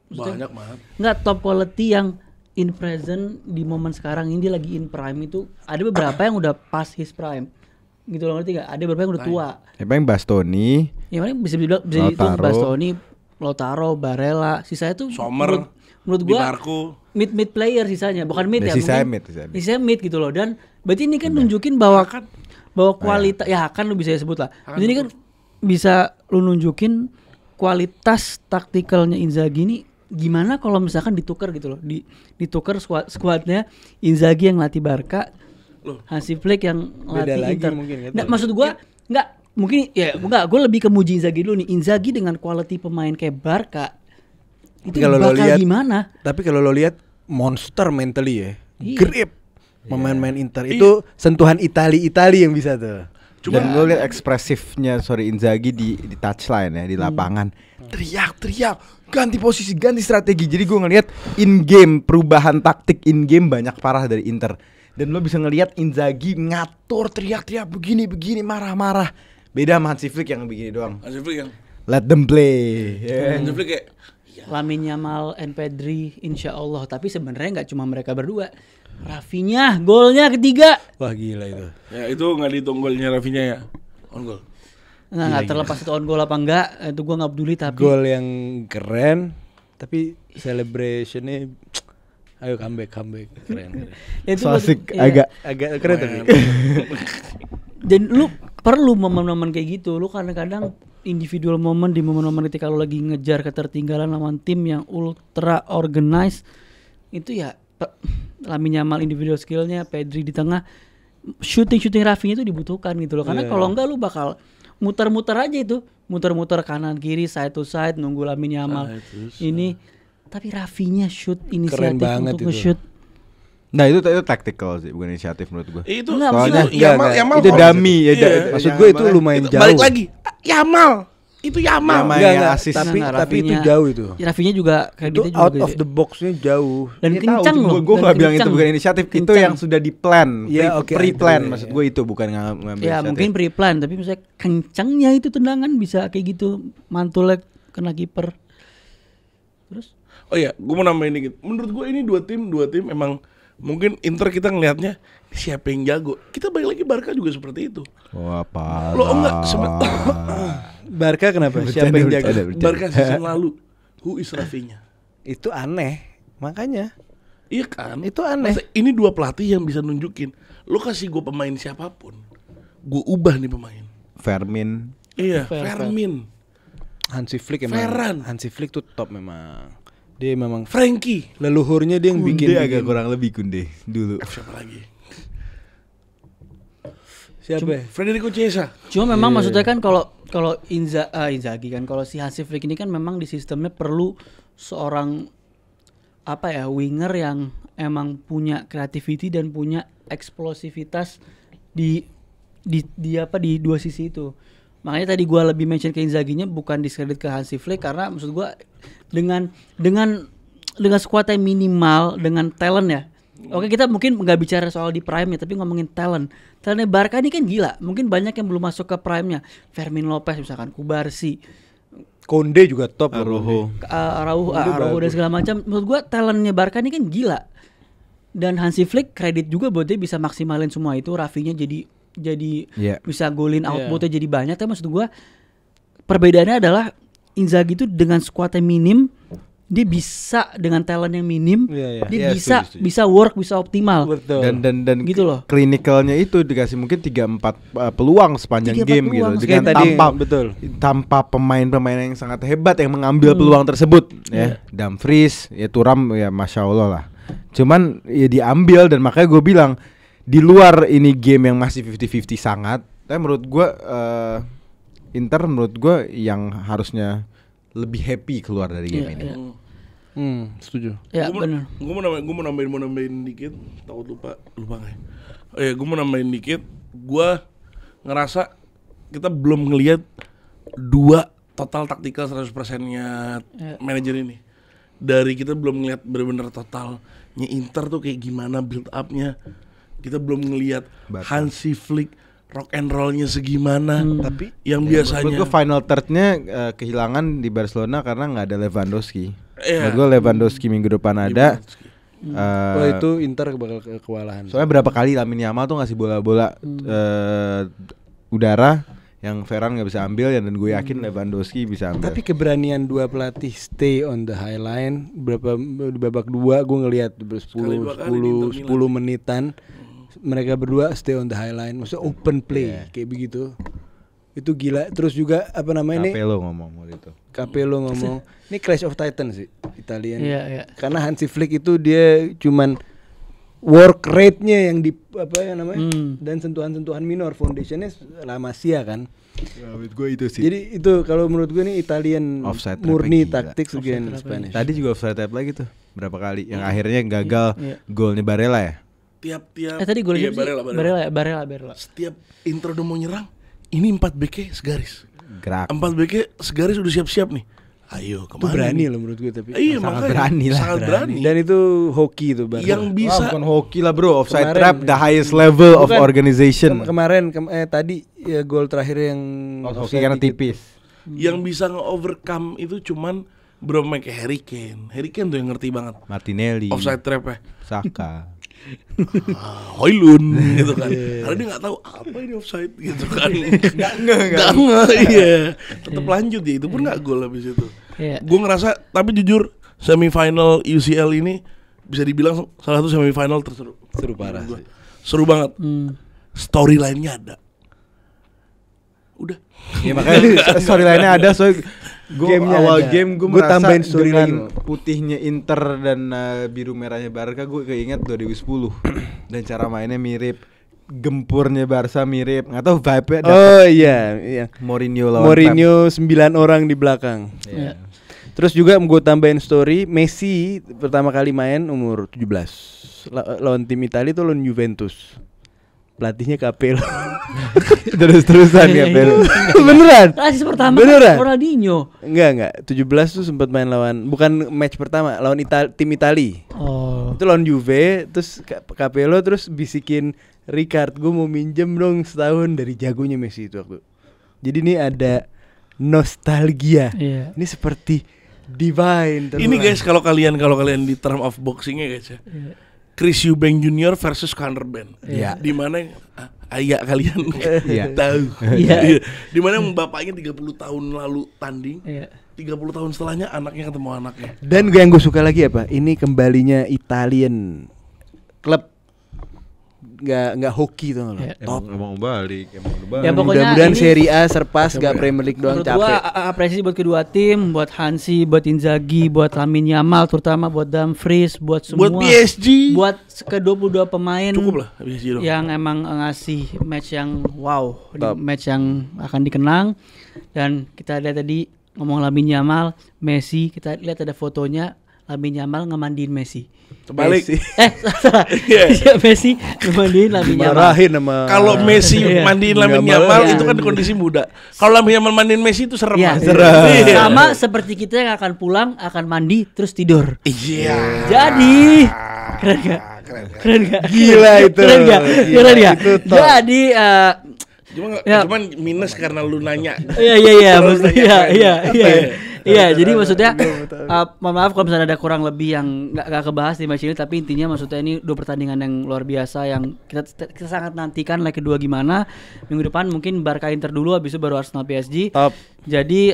[SPEAKER 1] Maksudnya,
[SPEAKER 4] Banyak banget.
[SPEAKER 1] nggak top quality yang in present di momen sekarang ini dia lagi in prime itu ada beberapa yang udah past his prime. Gitu loh, ngerti gak? Ada beberapa yang udah tua.
[SPEAKER 2] Yang Bastoni,
[SPEAKER 1] Ya paling bisa dibilang bisa dihitung
[SPEAKER 2] Lautaro.
[SPEAKER 1] Bastoni, Lautaro, Barella, sisanya tuh
[SPEAKER 4] Sommer,
[SPEAKER 1] menurut
[SPEAKER 4] Di
[SPEAKER 1] gua
[SPEAKER 4] Marco.
[SPEAKER 1] mid player sisanya, bukan mid ya,
[SPEAKER 2] sisanya
[SPEAKER 1] mungkin
[SPEAKER 2] mid.
[SPEAKER 1] sisanya mid gitu loh. Dan berarti ini kan nunjukin bahwa kualitas ya kan lu bisa sebut lah. Jadi ini kan bisa lu nunjukin kualitas taktikalnya Inzaghi ini gimana kalau misalkan ditukar gitu loh. Ditukar squadnya Inzaghi yang latih Barca, Hansi Flick yang
[SPEAKER 3] Beda
[SPEAKER 1] latih
[SPEAKER 3] lagi
[SPEAKER 1] Inter.
[SPEAKER 3] mungkin gitu.
[SPEAKER 1] Nah, maksud gua enggak mungkin ya enggak, gue lebih ke muji Inzaghi dulu nih. Inzaghi dengan quality pemain kayak Barca itu
[SPEAKER 3] Kalau lo
[SPEAKER 1] bakal
[SPEAKER 3] lihat-
[SPEAKER 1] gimana?
[SPEAKER 3] Tapi kalau lo lihat monster mentally ya.
[SPEAKER 1] Iya.
[SPEAKER 3] Grip. Pemain-pemain Inter itu sentuhan Itali yang bisa tuh.
[SPEAKER 2] Dan lo lihat ekspresifnya Inzaghi di touchline ya, di lapangan. Teriak, ganti posisi, ganti strategi. Jadi gue ngelihat in game perubahan taktik in game banyak parah dari Inter. Dan lo bisa ngelihat Inzaghi ngatur teriak-teriak begini marah-marah. Beda sama Hansi Flick yang begini doang.
[SPEAKER 4] Hansi Flick yang
[SPEAKER 2] Let them play. Ya.
[SPEAKER 4] Hansi Flick kayak
[SPEAKER 1] Lamine Yamal and Pedri insya Allah. Tapi sebenarnya nggak cuma mereka berdua. Rafinha golnya ketiga.
[SPEAKER 3] Wah gila itu.
[SPEAKER 4] ya itu nggak dihitung golnya Rafinha ya. On goal.
[SPEAKER 1] Nggak terlepas itu on goal apa enggak, itu gua nggak peduli. Tapi
[SPEAKER 3] Gol yang keren, tapi celebrationnya, ayo comeback keren.
[SPEAKER 1] itu
[SPEAKER 2] So asik,
[SPEAKER 1] iya.
[SPEAKER 3] Agak keren tapi.
[SPEAKER 1] Dan lu perlu momen-momen kayak gitu. Lu kadang-kadang individual momen di momen-momen ketika lu lagi ngejar ketertinggalan lawan tim yang ultra organized itu ya Lamine Yamal individual skillnya, Pedri di tengah, shooting Rafinha itu dibutuhkan gitu loh. Karena kalau enggak lu bakal muter-muter aja itu, muter-muter kanan kiri side to side nunggu Lamine Yamal ini. Tapi Rafinha shoot inisiatif
[SPEAKER 3] banget
[SPEAKER 1] untuk
[SPEAKER 3] itu.
[SPEAKER 1] nge-shoot.
[SPEAKER 2] Nah itu tactical sih, bukan inisiatif menurut gue.
[SPEAKER 4] Itu
[SPEAKER 1] Enggak,
[SPEAKER 2] Soalnya
[SPEAKER 4] Yamal
[SPEAKER 2] itu dummy ya.
[SPEAKER 4] Iya.
[SPEAKER 3] Maksud gue itu lumayan jauh.
[SPEAKER 4] Balik lagi. Yamal. Itu Yamal.
[SPEAKER 2] Yamal.
[SPEAKER 3] Enggak,
[SPEAKER 2] yang
[SPEAKER 3] enggak,
[SPEAKER 2] assist.
[SPEAKER 3] tapi
[SPEAKER 1] Nah,
[SPEAKER 3] tapi itu
[SPEAKER 1] Rafinha-
[SPEAKER 3] jauh itu.
[SPEAKER 1] Rafinha juga
[SPEAKER 3] Itu
[SPEAKER 1] kreditnya juga
[SPEAKER 3] out
[SPEAKER 1] gede.
[SPEAKER 3] of the box-nya jauh.
[SPEAKER 1] Dan
[SPEAKER 2] Ya,
[SPEAKER 1] kencang
[SPEAKER 2] tahu,
[SPEAKER 1] loh.
[SPEAKER 2] Gue
[SPEAKER 1] dan
[SPEAKER 2] nggak bilang itu
[SPEAKER 1] kencang.
[SPEAKER 2] bukan inisiatif, itu
[SPEAKER 1] Kencang.
[SPEAKER 2] yang sudah di plan,
[SPEAKER 3] Iya, oke,
[SPEAKER 2] pre-plan
[SPEAKER 3] itu,
[SPEAKER 2] maksud
[SPEAKER 3] iya.
[SPEAKER 2] gue itu bukan ngambil
[SPEAKER 1] Ya
[SPEAKER 2] inisiatif.
[SPEAKER 1] mungkin pre-plan, tapi misalnya kencangnya itu tendangan bisa kayak gitu, mantulnya kena kiper. Terus
[SPEAKER 4] Oh iya, gue mau nambahin dikit. Menurut gue ini dua tim emang mungkin Inter kita ngelihatnya siapa yang jago. Kita balik lagi Barca juga seperti itu.
[SPEAKER 2] Wah, apa?
[SPEAKER 4] Lo enggak
[SPEAKER 3] Barca kenapa? Siapa yang jago?
[SPEAKER 4] Barca season lalu. Who is Rafinha?
[SPEAKER 3] Itu aneh. Makanya
[SPEAKER 4] Iya kan?
[SPEAKER 3] Itu aneh.
[SPEAKER 4] Masa ini dua pelatih yang bisa nunjukin. Lo kasih gue pemain siapapun, gue ubah nih pemain.
[SPEAKER 2] Fermin.
[SPEAKER 4] Iya,
[SPEAKER 1] Fair.
[SPEAKER 4] Fermin,
[SPEAKER 3] Hansi Flick emang.
[SPEAKER 4] Ferran.
[SPEAKER 3] Hansi Flick tuh top memang. Dia memang
[SPEAKER 4] Frankie.
[SPEAKER 3] leluhurnya dia yang bikin.
[SPEAKER 2] Kunde agak kurang lebih Kunde dulu.
[SPEAKER 4] Siapa lagi?
[SPEAKER 3] Siapa? ya?
[SPEAKER 4] Federico Chiesa.
[SPEAKER 1] cuma memang maksudnya kan kalau Inzaghi kan, kalau si Hansi Flick ini kan memang di sistemnya perlu seorang apa ya, winger yang emang punya creativity dan punya eksplosivitas di dua sisi itu. Makanya tadi gua lebih mention ke Inzaghi-nya, bukan diskredit ke Hansi Flick, karena maksud gua dengan squad yang minimal, dengan talent ya. Oke, kita mungkin nggak bicara soal di prime-nya, tapi ngomongin talentnya Barca ini kan gila. Mungkin banyak yang belum masuk ke prime-nya. Fermin Lopez misalkan, Kubarsi,
[SPEAKER 3] Konde juga top.
[SPEAKER 2] Araujo.
[SPEAKER 1] Araujo dan segala macam. Menurut gua talentnya Barca ini kan gila. Dan Hansi Flick kredit juga buat dia bisa maksimalin semua itu. Rafinha jadi
[SPEAKER 2] Iya.
[SPEAKER 1] bisa golin, outputnya jadi banyak. Tapi maksud gua perbedaannya adalah Inzaghi itu dengan squad yang minim, dia bisa dengan talent yang minim,
[SPEAKER 3] Iya, iya.
[SPEAKER 1] dia
[SPEAKER 2] Iya,
[SPEAKER 1] bisa
[SPEAKER 2] setuju.
[SPEAKER 1] bisa work, bisa optimal.
[SPEAKER 3] Betul.
[SPEAKER 2] Dan
[SPEAKER 1] Gitu loh.
[SPEAKER 2] Klinikalnya itu dikasih mungkin 3-4 peluang sepanjang
[SPEAKER 1] 3-4
[SPEAKER 2] game
[SPEAKER 1] peluang.
[SPEAKER 2] gitu.
[SPEAKER 3] Kayak
[SPEAKER 2] Dengan
[SPEAKER 3] tadi,
[SPEAKER 2] tanpa
[SPEAKER 3] betul.
[SPEAKER 2] tanpa pemain-pemain yang sangat hebat yang mengambil peluang tersebut ya. Dumfries, ya Thuram ya Masya Allah lah. Cuman ya diambil, dan makanya gue bilang di luar ini game yang masih 50-50 sangat. Tapi menurut gue Inter menurut gue yang harusnya lebih happy keluar dari game
[SPEAKER 1] Iya,
[SPEAKER 2] ini.
[SPEAKER 1] iya.
[SPEAKER 3] Setuju.
[SPEAKER 1] Ya
[SPEAKER 4] Gua
[SPEAKER 1] benar.
[SPEAKER 4] mau nambahin dikit. Takut lupa nggak ya? Oh iya, gue mau nambahin dikit. Gue ngerasa kita belum ngelihat dua total taktikal 100%-nya manajer ini. Dari kita belum ngelihat benar-benar total Inter tuh kayak gimana build up-nya. Kita belum ngelihat
[SPEAKER 2] Barca.
[SPEAKER 4] Hansi Flick rock and roll-nya segimana.
[SPEAKER 3] Tapi
[SPEAKER 4] Yang
[SPEAKER 2] Menurut
[SPEAKER 4] biasanya
[SPEAKER 2] gue final third-nya kehilangan di Barcelona karena nggak ada Lewandowski.
[SPEAKER 4] Iya.
[SPEAKER 2] Menurut gue Lewandowski minggu depan ada.
[SPEAKER 3] itu Inter bakal kewalahan.
[SPEAKER 2] Soalnya berapa kali Lamine Yamal tuh ngasih bola-bola udara yang Ferran nggak bisa ambil, dan gue yakin Lewandowski bisa ambil.
[SPEAKER 3] Tapi keberanian dua pelatih stay on the high line di babak 2 gue ngelihat 10
[SPEAKER 4] Sekali dua kali di Inter Milan.
[SPEAKER 3] menitan mereka berdua stay on the high line, maksudnya open play kayak begitu. Itu gila. Terus juga apa namanya ini?
[SPEAKER 2] Capello ngomong waktu itu.
[SPEAKER 3] Capello ngomong, ini Clash of Titans sih Italian.
[SPEAKER 1] Iya.
[SPEAKER 3] Karena Hansi Flick itu dia cuman work rate-nya yang di apa ya namanya, dan sentuhan-sentuhan minor, foundation-nya La Masia kan.
[SPEAKER 2] Ya, menurut gue itu sih.
[SPEAKER 3] Jadi itu kalau menurut gue nih Italian
[SPEAKER 2] Offside
[SPEAKER 3] murni
[SPEAKER 2] trap-nya gila.
[SPEAKER 3] taktik against Spanish.
[SPEAKER 2] Tadi juga offside trap lagi tuh berapa kali yang akhirnya gagal
[SPEAKER 1] Iya.
[SPEAKER 2] golnya Barella ya.
[SPEAKER 4] tiap-tiap
[SPEAKER 1] Tadi golnya
[SPEAKER 4] iya,
[SPEAKER 1] siapa sih? Barella.
[SPEAKER 4] Setiap Inter udah mau nyerang, ini 4 BK segaris.
[SPEAKER 2] Gerak.
[SPEAKER 4] 4 BK segaris udah siap-siap nih. Ayo
[SPEAKER 3] Itu
[SPEAKER 4] kemana?
[SPEAKER 3] berani
[SPEAKER 4] nih?
[SPEAKER 3] loh menurut gue tapi.
[SPEAKER 4] Iya,
[SPEAKER 2] Sangat
[SPEAKER 4] makanya
[SPEAKER 2] berani lah.
[SPEAKER 4] Sangat berani.
[SPEAKER 3] Dan itu hoki itu Barca.
[SPEAKER 4] Yang bisa
[SPEAKER 2] Wah, bukan hoki lah bro, offside
[SPEAKER 3] Kemarin-
[SPEAKER 2] trap the highest level of
[SPEAKER 3] Bukan.
[SPEAKER 2] organization.
[SPEAKER 3] Tadi ya gol terakhir yang
[SPEAKER 2] Hoki
[SPEAKER 3] offside
[SPEAKER 2] karena
[SPEAKER 3] dikit.
[SPEAKER 2] tipis.
[SPEAKER 4] yang bisa nge-overcome itu cuman bro kayak Harry Kane. Harry Kane tuh yang ngerti banget
[SPEAKER 2] Martinelli,
[SPEAKER 4] offside trap ya.
[SPEAKER 2] Saka.
[SPEAKER 4] Hoylun gitu kan. Karena dia nggak tahu apa ini offside gitu kan. Nggak iya. Tetap lanjut ya, itu pun nggak gol habis itu.
[SPEAKER 1] Iya.
[SPEAKER 4] Gue ngerasa, tapi jujur semifinal UCL ini bisa dibilang salah satu semifinal terseru.
[SPEAKER 3] Seru parah
[SPEAKER 4] Gua.
[SPEAKER 3] sih.
[SPEAKER 4] Seru banget. Storyline-nya ada. Udah.
[SPEAKER 2] Ya makanya storyline-nya ada, soalnya
[SPEAKER 3] Gamenya
[SPEAKER 2] awal
[SPEAKER 3] ada.
[SPEAKER 2] game gue
[SPEAKER 3] Gua
[SPEAKER 2] merasa
[SPEAKER 3] tambahin story
[SPEAKER 2] dengan
[SPEAKER 3] lagi.
[SPEAKER 2] putihnya Inter dan biru merahnya Barca, gue keinget 2010 dan cara mainnya mirip, gempurnya Barca mirip, nggak tahu vibe-nya dapet.
[SPEAKER 3] Oh iya.
[SPEAKER 2] Mourinho lawan Pep.
[SPEAKER 3] Mourinho 9 orang di belakang.
[SPEAKER 2] Iya.
[SPEAKER 3] Terus juga gue tambahin story, Messi pertama kali main umur 17 lawan tim Italia itu lawan Juventus. Pelatihnya Capello.
[SPEAKER 2] Terus-terusan ya Pel.
[SPEAKER 3] Beneran?
[SPEAKER 1] Asis pertama
[SPEAKER 3] Beneran?
[SPEAKER 1] kan Ronaldinho.
[SPEAKER 3] Enggak 17 tuh sempat main lawan, bukan match pertama, lawan tim Itali.
[SPEAKER 1] Oh.
[SPEAKER 3] Itu lawan Juve, terus Capello terus bisikin Ricard, gue mau minjem dong setahun dari jagonya Messi itu waktu. Jadi ini ada nostalgia.
[SPEAKER 1] Iya.
[SPEAKER 3] Ini seperti divine.
[SPEAKER 4] Ini guys, kalau kalian di term of boxingnya guys ya, Chris Eubank Jr. versus Conor Ben.
[SPEAKER 2] Iya.
[SPEAKER 4] Di mana ayah kalian
[SPEAKER 2] Iya.
[SPEAKER 4] tahu.
[SPEAKER 1] Iya.
[SPEAKER 4] Di mana yang bapaknya 30 tahun lalu tanding,
[SPEAKER 1] Iya.
[SPEAKER 4] 30 tahun setelahnya anaknya ketemu anaknya.
[SPEAKER 3] Dan yang gue suka lagi apa? Ini kembalinya Italian klub, nggak hoki tuh
[SPEAKER 1] Iya.
[SPEAKER 2] Emang balik.
[SPEAKER 1] Ya, pokoknya
[SPEAKER 3] Mudah-mudahan
[SPEAKER 1] ini-
[SPEAKER 3] Serie A surpass, gak Premier League doang,
[SPEAKER 1] Menurut gua
[SPEAKER 3] capek.
[SPEAKER 1] apresiasi buat kedua tim, buat Hansi, buat Inzaghi, buat Lamine Yamal, terutama buat Dumfries, buat semua,
[SPEAKER 4] Buat PSG.
[SPEAKER 1] buat ke-22 pemain
[SPEAKER 4] Cukup lah PSG dong.
[SPEAKER 1] yang emang ngasih match yang wow,
[SPEAKER 3] Top.
[SPEAKER 1] match yang akan dikenang. Dan kita lihat tadi ngomong Lamine Yamal, Messi, kita lihat ada fotonya Lamine Yamal ngemandiin Messi.
[SPEAKER 4] Terbalik.
[SPEAKER 3] Messi.
[SPEAKER 1] Salah.
[SPEAKER 4] Iya.
[SPEAKER 1] Messi ngemandiin Lamine Yamal.
[SPEAKER 3] Marahin sama
[SPEAKER 4] Kalau Messi
[SPEAKER 1] Iya.
[SPEAKER 4] mandiin Lamine
[SPEAKER 3] Yamal,
[SPEAKER 4] Yamal
[SPEAKER 1] iya.
[SPEAKER 4] itu kan kondisi muda. Kalau Lamine Yamal mandiin Messi itu serem.
[SPEAKER 1] Iya.
[SPEAKER 4] Mas.
[SPEAKER 2] Serem.
[SPEAKER 1] Sama seperti kita yang akan pulang, akan mandi terus tidur.
[SPEAKER 4] Iya.
[SPEAKER 1] Jadi keren gak? Keren gak?
[SPEAKER 3] Gila itu.
[SPEAKER 1] Keren gak?
[SPEAKER 3] Gila,
[SPEAKER 1] Keren gak?
[SPEAKER 3] itu top.
[SPEAKER 1] Jadi Ya.
[SPEAKER 4] Cuman minus karena lu nanya.
[SPEAKER 1] iya
[SPEAKER 4] Terus
[SPEAKER 1] maksudnya
[SPEAKER 4] nanya kan.
[SPEAKER 1] iya
[SPEAKER 4] Apa
[SPEAKER 1] iya.
[SPEAKER 4] ya?
[SPEAKER 1] Iya, jadi maksudnya mohon maaf kalau misalnya ada kurang lebih yang nggak kebahas di match ini, tapi intinya maksudnya ini dua pertandingan yang luar biasa yang kita sangat nantikan leg kedua gimana. Minggu depan mungkin Barca Inter dulu, habis itu baru Arsenal PSG.
[SPEAKER 3] Top.
[SPEAKER 1] Jadi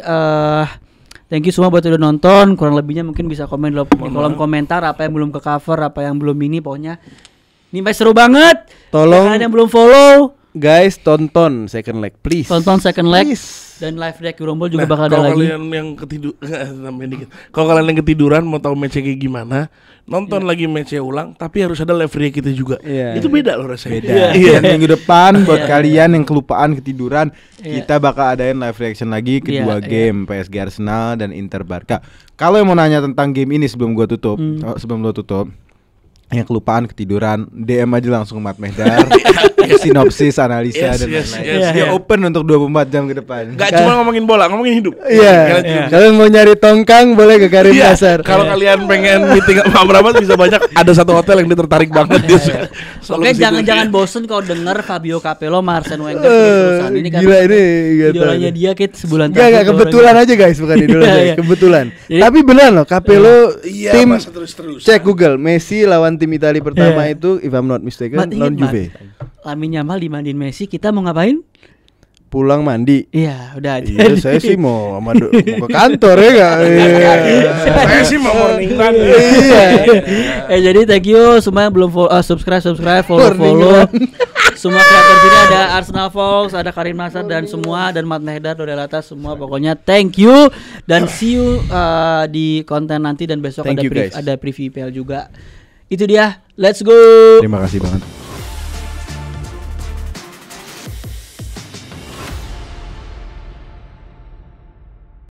[SPEAKER 1] thank you semua buat udah nonton. Kurang lebihnya mungkin bisa komen di kolom komentar apa yang belum ke cover, apa yang belum ini, pokoknya ini match seru banget.
[SPEAKER 3] Tolong.
[SPEAKER 1] Kalian yang belum follow,
[SPEAKER 3] Guys, tonton second leg please.
[SPEAKER 1] tonton second leg.
[SPEAKER 3] Please.
[SPEAKER 1] Dan live deck Rombol juga
[SPEAKER 4] Nah,
[SPEAKER 1] bakal ada
[SPEAKER 4] kalau
[SPEAKER 1] lagi.
[SPEAKER 4] kalian yang tambahin dikit. Kalau kalian yang ketiduran mau tahu matchnya kayak gimana, nonton lagi matchnya ulang, tapi harus ada referee kita juga.
[SPEAKER 3] Iya.
[SPEAKER 4] Itu beda loh rasanya.
[SPEAKER 2] Beda.
[SPEAKER 4] Iya.
[SPEAKER 2] Dan minggu depan buat
[SPEAKER 1] Iya.
[SPEAKER 2] kalian yang kelupaan ketiduran,
[SPEAKER 1] Iya.
[SPEAKER 2] kita bakal adain live reaction lagi kedua
[SPEAKER 1] Iya,
[SPEAKER 2] game PSG Arsenal dan Inter Barca. Kalau yang mau nanya tentang game ini sebelum gua tutup, sebelum lo tutup, yang kelupaan, ketiduran, DM aja langsung Mat Mehdar. Sinopsis, analisa dan lain-lain. Dia open untuk 24 jam ke depan.
[SPEAKER 4] Gak cuma ngomongin bola, ngomongin hidup.
[SPEAKER 3] Iya. Kalian mau nyari tongkang boleh ke Karim Nasar.
[SPEAKER 4] Kalau kalian pengen meeting sama Amrabat bisa banyak. Ada satu hotel yang dia tertarik banget dia.
[SPEAKER 1] Oke, jangan bosen kalau denger Fabio Capello, Arsene Wenger terus-terusan. Ini kan
[SPEAKER 3] gila ini
[SPEAKER 1] idolanya dia Kit sebulan
[SPEAKER 3] Enggak kebetulan aja guys, bukan idolanya. Kebetulan. Tapi benar loh, Capello tim cek Google, Messi lawan tim Italia pertama itu if I'm not mistaken lawan Juve.
[SPEAKER 1] Lamine Yamal dimandiin Messi, kita mau ngapain?
[SPEAKER 3] Pulang mandi.
[SPEAKER 1] Iya, udah aja.
[SPEAKER 3] Iya, saya sih mau ke kantor ya enggak?
[SPEAKER 4] Saya sih mau morning run.
[SPEAKER 3] Iya.
[SPEAKER 1] Jadi thank you semua yang belum subscribe, follow. Semua kreator sini ada Arsenal Fox, ada Karim Nasar dan semua, dan Mat Mehdar, Dodelata semua. Pokoknya thank you dan see you di konten nanti, dan besok ada preview IPL juga. Itu dia. Let's go.
[SPEAKER 2] Terima kasih banget.